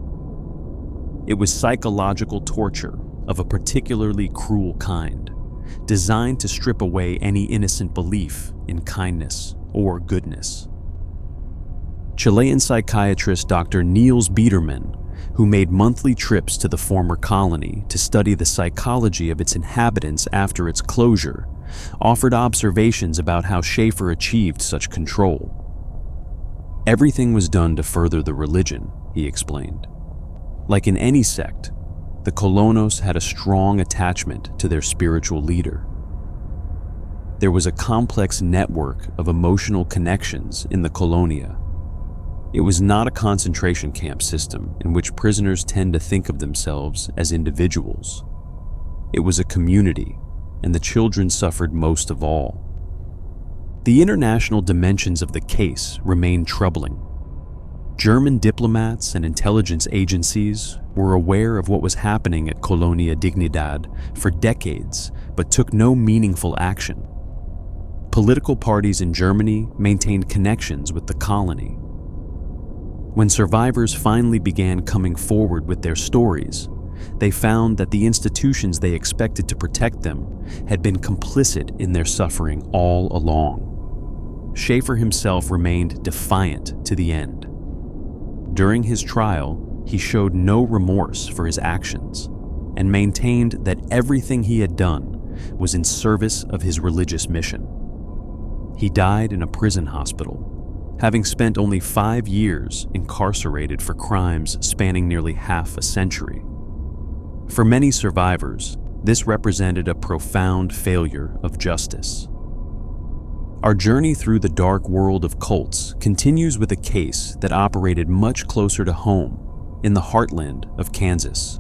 It was psychological torture of a particularly cruel kind, designed to strip away any innocent belief in kindness or goodness. Chilean psychiatrist Dr. Niels Biederman, who made monthly trips to the former colony to study the psychology of its inhabitants after its closure, offered observations about how Schaefer achieved such control. Everything was done to further the religion, he explained. Like in any sect, the Colonos had a strong attachment to their spiritual leader. There was a complex network of emotional connections in the Colonia. It was not a concentration camp system in which prisoners tend to think of themselves as individuals. It was a community, and the children suffered most of all. The international dimensions of the case remain troubling. German diplomats and intelligence agencies were aware of what was happening at Colonia Dignidad for decades, but took no meaningful action. Political parties in Germany maintained connections with the colony. When survivors finally began coming forward with their stories, they found that the institutions they expected to protect them had been complicit in their suffering all along. Schaefer himself remained defiant to the end. During his trial, he showed no remorse for his actions and maintained that everything he had done was in service of his religious mission. He died in a prison hospital, having spent only 5 years incarcerated for crimes spanning nearly half a century. For many survivors, this represented a profound failure of justice. Our journey through the dark world of cults continues with a case that operated much closer to home, in the heartland of Kansas.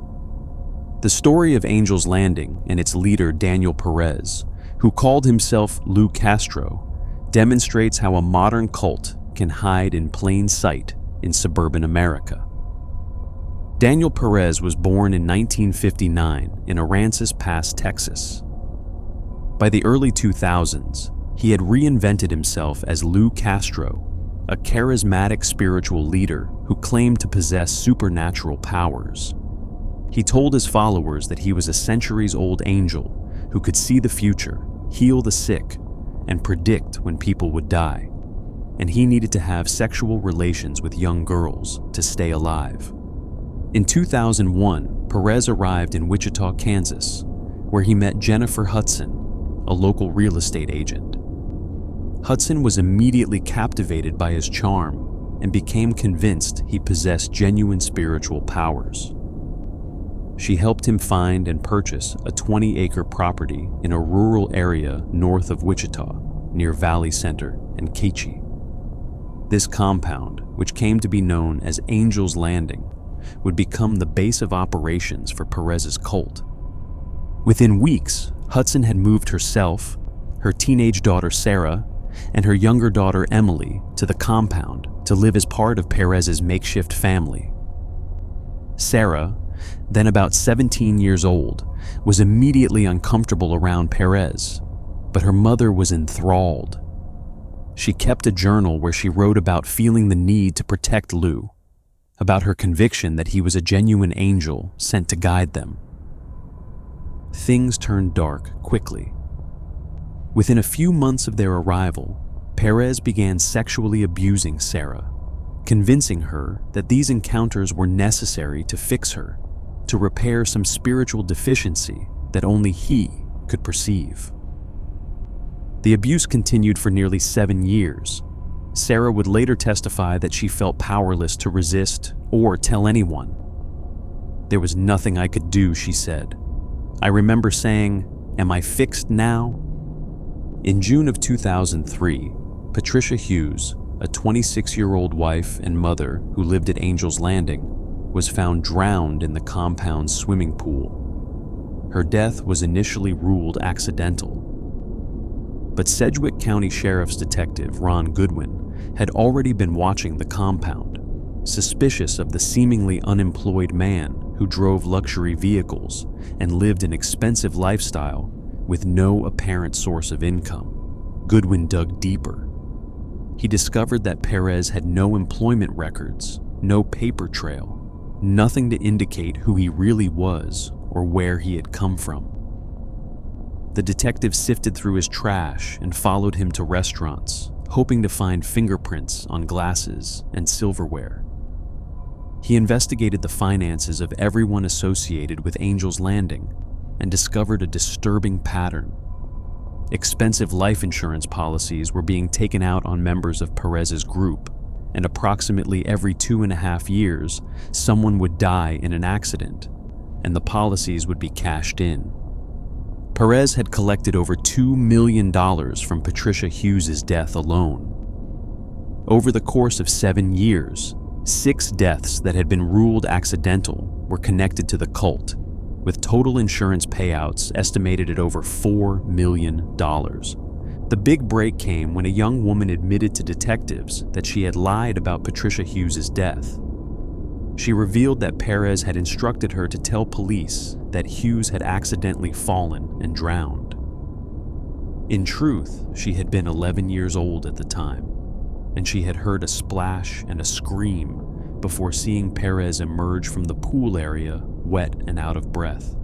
The story of Angel's Landing and its leader Daniel Perez, who called himself Lou Castro, demonstrates how a modern cult can hide in plain sight in suburban America. Daniel Perez was born in 1959 in Aransas Pass, Texas. By the early 2000s, he had reinvented himself as Lou Castro, a charismatic spiritual leader who claimed to possess supernatural powers. He told his followers that he was a centuries-old angel who could see the future, heal the sick, and predict when people would die. and he needed to have sexual relations with young girls to stay alive. In 2001, Perez arrived in Wichita, Kansas, where he met Jennifer Hudson, a local real estate agent. Hudson was immediately captivated by his charm and became convinced he possessed genuine spiritual powers. She helped him find and purchase a 20-acre property in a rural area north of Wichita, near Valley Center and Keachie. This compound, which came to be known as Angel's Landing, would become the base of operations for Perez's cult. Within weeks, Hudson had moved herself, her teenage daughter Sarah, and her younger daughter Emily to the compound to live as part of Perez's makeshift family. Sarah, then about 17 years old, was immediately uncomfortable around Perez, but her mother was enthralled. She kept a journal where she wrote about feeling the need to protect Lou, about her conviction that he was a genuine angel sent to guide them. Things turned dark quickly. Within a few months of their arrival, Perez began sexually abusing Sarah, convincing her that these encounters were necessary to fix her, to repair some spiritual deficiency that only he could perceive. The abuse continued for nearly 7 years. Sarah would later testify that she felt powerless to resist or tell anyone. "There was nothing I could do," she said. "I remember saying, 'Am I fixed now?'" In June of 2003, Patricia Hughes, a 26-year-old wife and mother who lived at Angel's Landing, was found drowned in the compound's swimming pool. Her death was initially ruled accidental. But Sedgwick County Sheriff's Detective Ron Goodwin had already been watching the compound, suspicious of the seemingly unemployed man who drove luxury vehicles and lived an expensive lifestyle with no apparent source of income. Goodwin dug deeper. He discovered that Perez had no employment records, no paper trail, nothing to indicate who he really was or where he had come from. The detective sifted through his trash and followed him to restaurants, hoping to find fingerprints on glasses and silverware. He investigated the finances of everyone associated with Angel's Landing and discovered a disturbing pattern. Expensive life insurance policies were being taken out on members of Perez's group, and approximately every 2.5 years, someone would die in an accident, and the policies would be cashed in. Perez had collected over $2 million from Patricia Hughes' death alone. Over the course of 7 years, 6 deaths that had been ruled accidental were connected to the cult, with total insurance payouts estimated at over $4 million. The big break came when a young woman admitted to detectives that she had lied about Patricia Hughes' death. She revealed that Perez had instructed her to tell police that Hughes had accidentally fallen and drowned. In truth, she had been 11 years old at the time, and she had heard a splash and a scream before seeing Perez emerge from the pool area, wet and out of breath.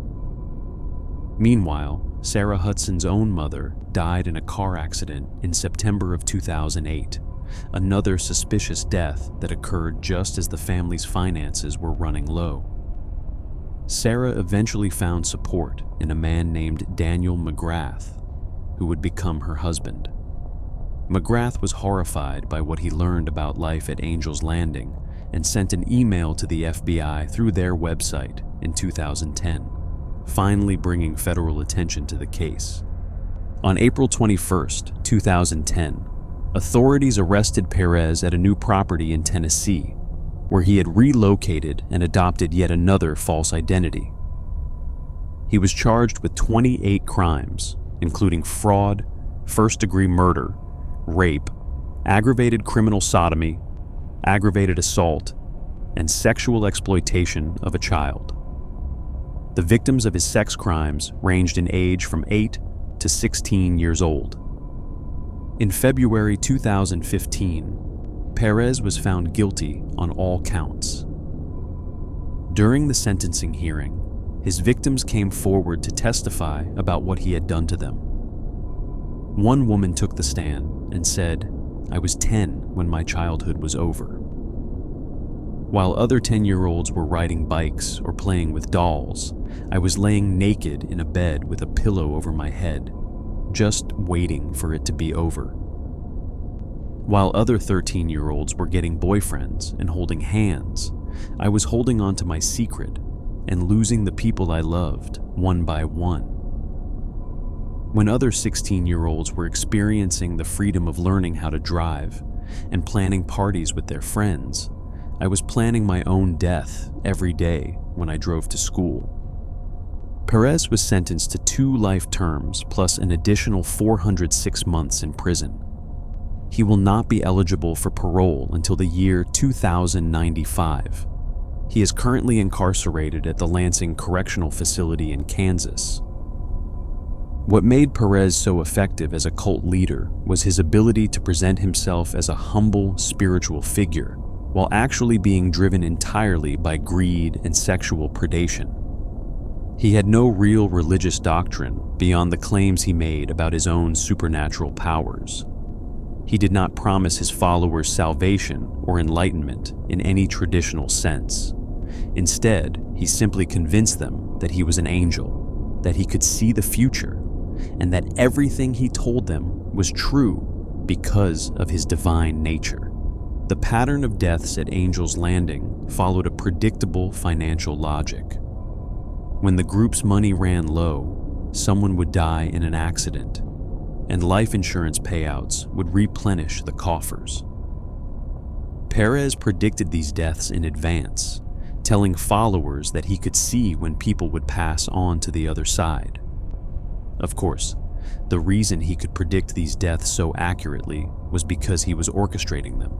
Meanwhile, Sarah Hudson's own mother died in a car accident in September of 2008, another suspicious death that occurred just as the family's finances were running low. Sarah eventually found support in a man named Daniel McGrath, who would become her husband. McGrath was horrified by what he learned about life at Angel's Landing and sent an email to the FBI through their website in 2010, finally bringing federal attention to the case. On April 21, 2010, authorities arrested Perez at a new property in Tennessee, where he had relocated and adopted yet another false identity. He was charged with 28 crimes, including fraud, first-degree murder, rape, aggravated criminal sodomy, aggravated assault, and sexual exploitation of a child. The victims of his sex crimes ranged in age from 8 to 16 years old. In February 2015, Perez was found guilty on all counts. During the sentencing hearing, his victims came forward to testify about what he had done to them. One woman took the stand and said, I was 10 when my childhood was over. While other 10-year-olds were riding bikes or playing with dolls, I was laying naked in a bed with a pillow over my head, just waiting for it to be over. While other 13-year-olds were getting boyfriends and holding hands, I was holding on to my secret and losing the people I loved one by one. When other 16-year-olds were experiencing the freedom of learning how to drive and planning parties with their friends, I was planning my own death every day when I drove to school. Perez was sentenced to 2 life terms plus an additional 406 months in prison. He will not be eligible for parole until the year 2095. He is currently incarcerated at the Lansing Correctional Facility in Kansas. What made Perez so effective as a cult leader was his ability to present himself as a humble spiritual figure, while actually being driven entirely by greed and sexual predation. He had no real religious doctrine beyond the claims he made about his own supernatural powers. He did not promise his followers salvation or enlightenment in any traditional sense. Instead, he simply convinced them that he was an angel, that he could see the future, and that everything he told them was true because of his divine nature. The pattern of deaths at Angel's Landing followed a predictable financial logic. When the group's money ran low, someone would die in an accident, and life insurance payouts would replenish the coffers. Perez predicted these deaths in advance, telling followers that he could see when people would pass on to the other side. Of course, the reason he could predict these deaths so accurately was because he was orchestrating them.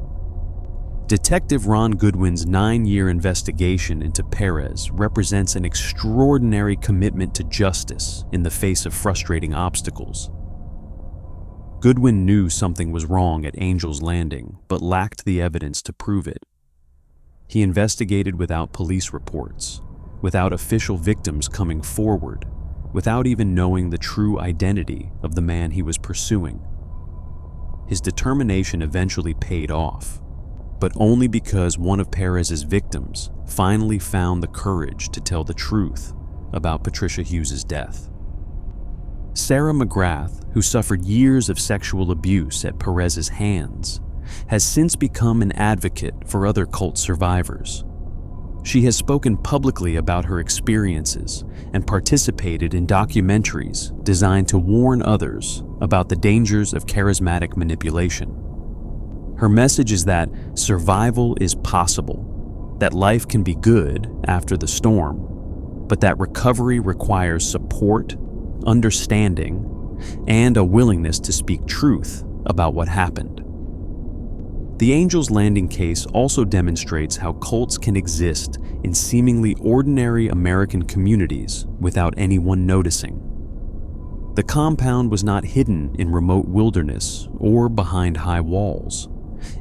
Detective Ron Goodwin's 9-year investigation into Perez represents an extraordinary commitment to justice in the face of frustrating obstacles. Goodwin knew something was wrong at Angel's Landing, but lacked the evidence to prove it. He investigated without police reports, without official victims coming forward, without even knowing the true identity of the man he was pursuing. His determination eventually paid off, but only because one of Perez's victims finally found the courage to tell the truth about Patricia Hughes's death. Sarah McGrath, who suffered years of sexual abuse at Perez's hands, has since become an advocate for other cult survivors. She has spoken publicly about her experiences and participated in documentaries designed to warn others about the dangers of charismatic manipulation. Her message is that survival is possible, that life can be good after the storm, but that recovery requires support, understanding, and a willingness to speak truth about what happened. The Angel's Landing case also demonstrates how cults can exist in seemingly ordinary American communities without anyone noticing. The compound was not hidden in remote wilderness or behind high walls.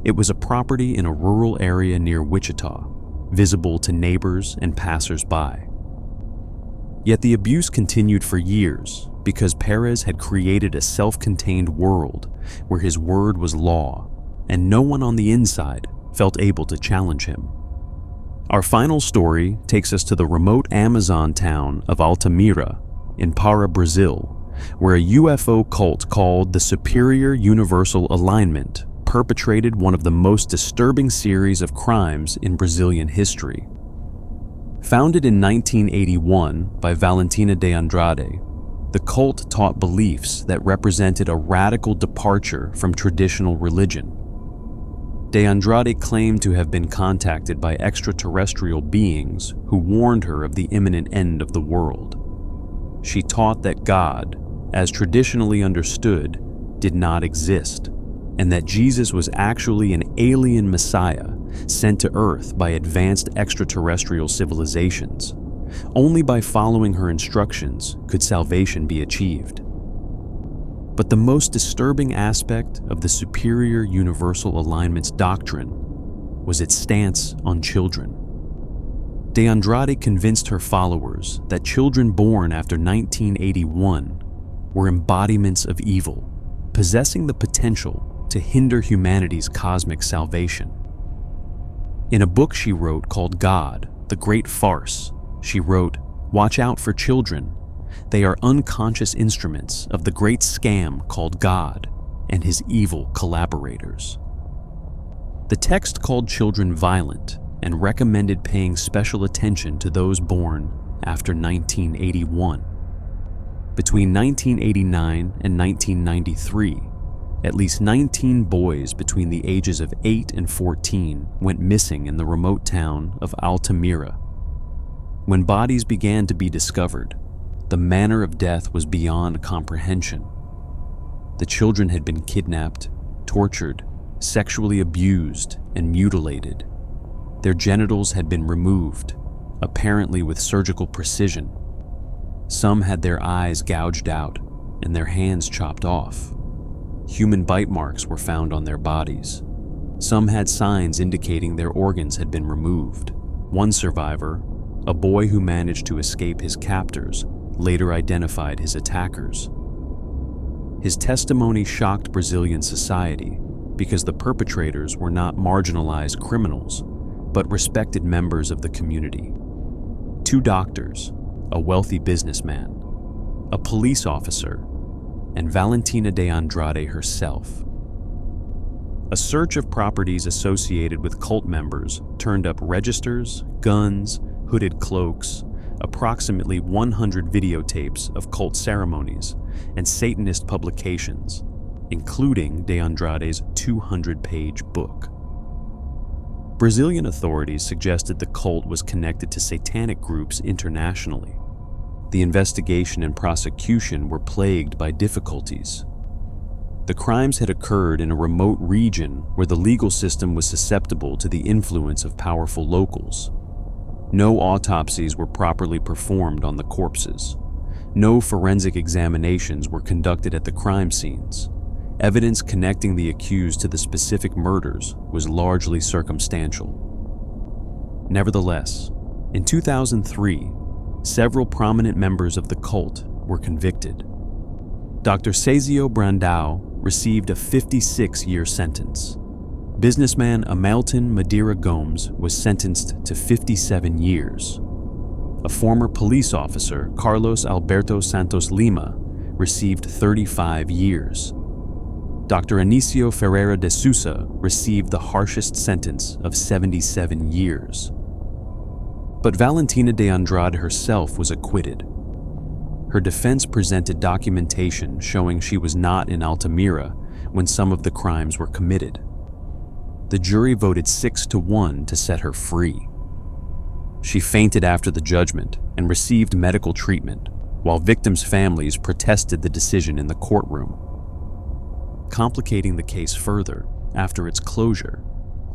It was a property in a rural area near Wichita, visible to neighbors and passers-by. Yet the abuse continued for years because Perez had created a self-contained world where his word was law, and no one on the inside felt able to challenge him. Our final story takes us to the remote Amazon town of Altamira in Para, Brazil, where a UFO cult called the Superior Universal Alignment perpetrated one of the most disturbing series of crimes in Brazilian history. Founded in 1981 by Valentina de Andrade, the cult taught beliefs that represented a radical departure from traditional religion. De Andrade claimed to have been contacted by extraterrestrial beings who warned her of the imminent end of the world. She taught that God, as traditionally understood, did not exist, and that Jesus was actually an alien Messiah sent to Earth by advanced extraterrestrial civilizations. Only by following her instructions could salvation be achieved. But the most disturbing aspect of the Superior Universal Alignment's doctrine was its stance on children. De Andrade convinced her followers that children born after 1981 were embodiments of evil, possessing the potential to hinder humanity's cosmic salvation. In a book she wrote called God, The Great Farce, she wrote, "Watch out for children. They are unconscious instruments of the great scam called God and his evil collaborators." The text called children violent and recommended paying special attention to those born after 1981. Between 1989 and 1993, at least 19 boys between the ages of 8 and 14 went missing in the remote town of Altamira. When bodies began to be discovered, the manner of death was beyond comprehension. The children had been kidnapped, tortured, sexually abused, and mutilated. Their genitals had been removed, apparently with surgical precision. Some had their eyes gouged out and their hands chopped off. Human bite marks were found on their bodies. Some had signs indicating their organs had been removed. One survivor, a boy who managed to escape his captors, later identified his attackers. His testimony shocked Brazilian society because the perpetrators were not marginalized criminals, but respected members of the community. 2 doctors, a wealthy businessman, a police officer, and Valentina de Andrade herself. A search of properties associated with cult members turned up registers, guns, hooded cloaks, approximately 100 videotapes of cult ceremonies, and Satanist publications, including de Andrade's 200-page book. Brazilian authorities suggested the cult was connected to satanic groups internationally. The investigation and prosecution were plagued by difficulties. The crimes had occurred in a remote region where the legal system was susceptible to the influence of powerful locals. No autopsies were properly performed on the corpses. No forensic examinations were conducted at the crime scenes. Evidence connecting the accused to the specific murders was largely circumstantial. Nevertheless, in 2003, several prominent members of the cult were convicted. Dr. Césio Brandão received a 56-year sentence. Businessman Amelton Madeira Gomes was sentenced to 57 years. A former police officer, Carlos Alberto Santos Lima, received 35 years. Dr. Anício Ferreira de Sousa received the harshest sentence of 77 years. But Valentina de Andrade herself was acquitted. Her defense presented documentation showing she was not in Altamira when some of the crimes were committed. The jury voted 6-1 to set her free. She fainted after the judgment and received medical treatment, while victims' families protested the decision in the courtroom. Complicating the case further, after its closure,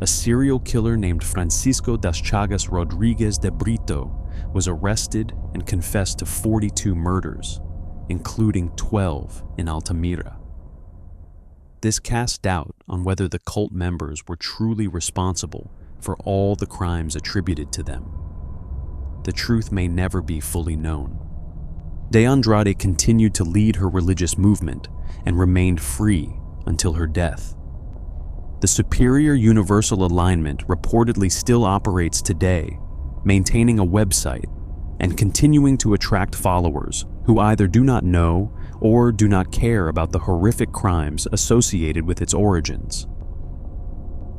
a serial killer named Francisco das Chagas Rodrigues de Brito was arrested and confessed to 42 murders, including 12 in Altamira. This cast doubt on whether the cult members were truly responsible for all the crimes attributed to them. The truth may never be fully known. De Andrade continued to lead her religious movement and remained free until her death. The Superior Universal Alignment reportedly still operates today, maintaining a website and continuing to attract followers who either do not know or do not care about the horrific crimes associated with its origins.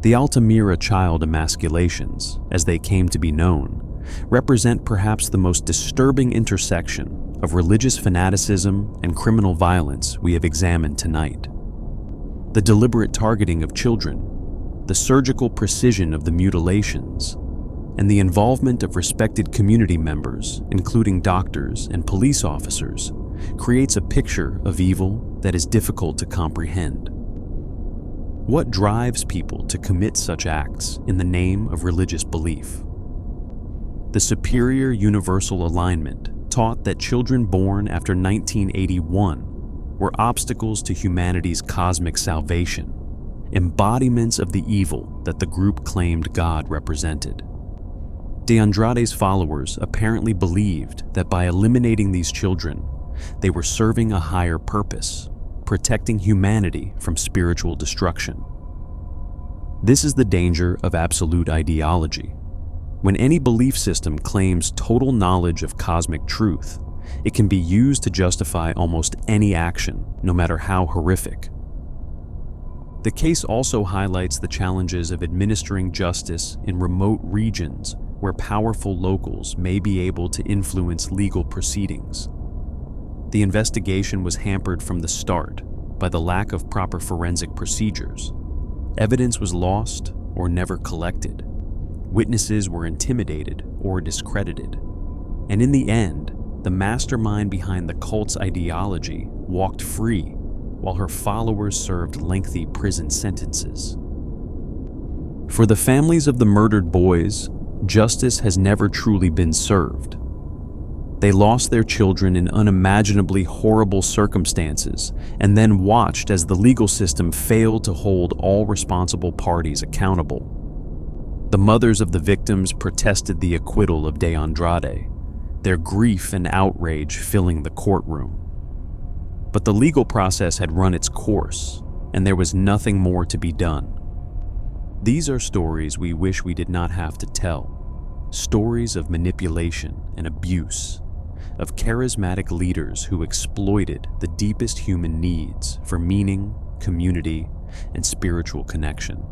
The Altamira child emasculations, as they came to be known, represent perhaps the most disturbing intersection of religious fanaticism and criminal violence we have examined tonight. The deliberate targeting of children, the surgical precision of the mutilations, and the involvement of respected community members, including doctors and police officers, creates a picture of evil that is difficult to comprehend. What drives people to commit such acts in the name of religious belief? The Superior Universal Alignment taught that children born after 1981 were obstacles to humanity's cosmic salvation, embodiments of the evil that the group claimed God represented. De Andrade's followers apparently believed that by eliminating these children, they were serving a higher purpose, protecting humanity from spiritual destruction. This is the danger of absolute ideology. When any belief system claims total knowledge of cosmic truth, it can be used to justify almost any action, no matter how horrific. The case also highlights the challenges of administering justice in remote regions where powerful locals may be able to influence legal proceedings. The investigation was hampered from the start by the lack of proper forensic procedures. Evidence was lost or never collected. Witnesses were intimidated or discredited. And in the end, the mastermind behind the cult's ideology walked free while her followers served lengthy prison sentences. For the families of the murdered boys, justice has never truly been served. They lost their children in unimaginably horrible circumstances and then watched as the legal system failed to hold all responsible parties accountable. The mothers of the victims protested the acquittal of De Andrade, their grief and outrage filling the courtroom. But the legal process had run its course, and there was nothing more to be done. These are stories we wish we did not have to tell. Stories of manipulation and abuse, of charismatic leaders who exploited the deepest human needs for meaning, community, and spiritual connection.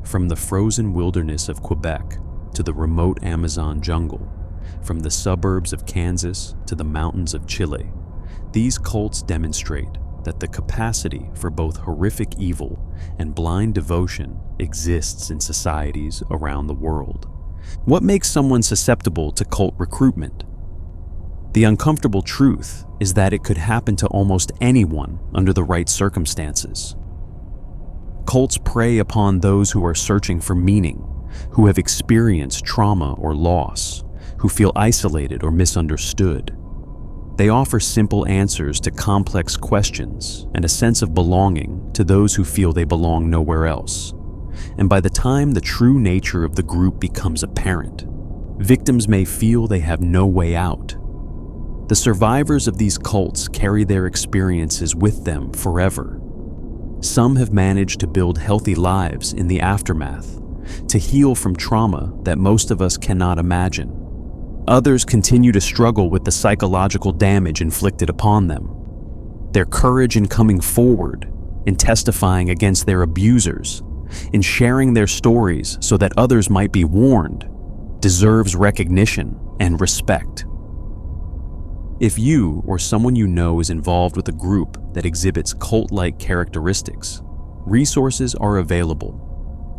From the frozen wilderness of Quebec to the remote Amazon jungle, from the suburbs of Kansas to the mountains of Chile, these cults demonstrate that the capacity for both horrific evil and blind devotion exists in societies around the world. What makes someone susceptible to cult recruitment? The uncomfortable truth is that it could happen to almost anyone under the right circumstances. Cults prey upon those who are searching for meaning, who have experienced trauma or loss, who feel isolated or misunderstood. They offer simple answers to complex questions and a sense of belonging to those who feel they belong nowhere else. And by the time the true nature of the group becomes apparent, victims may feel they have no way out. The survivors of these cults carry their experiences with them forever. Some have managed to build healthy lives in the aftermath, to heal from trauma that most of us cannot imagine. Others continue to struggle with the psychological damage inflicted upon them. Their courage in coming forward, in testifying against their abusers, in sharing their stories so that others might be warned, deserves recognition and respect. If you or someone you know is involved with a group that exhibits cult-like characteristics, resources are available.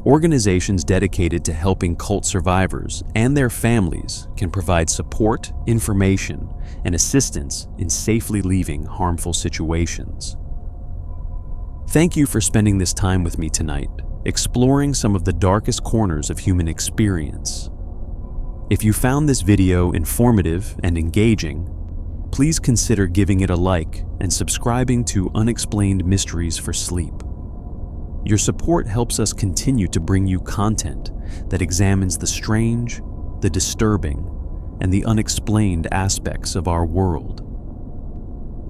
Organizations dedicated to helping cult survivors and their families can provide support, information, and assistance in safely leaving harmful situations. Thank you for spending this time with me tonight, exploring some of the darkest corners of human experience. If you found this video informative and engaging, please consider giving it a like and subscribing to Unexplained Mysteries for Sleep. Your support helps us continue to bring you content that examines the strange, the disturbing, and the unexplained aspects of our world.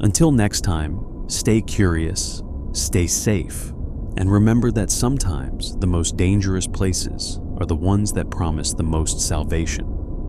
Until next time, stay curious, stay safe, and remember that sometimes the most dangerous places are the ones that promise the most salvation.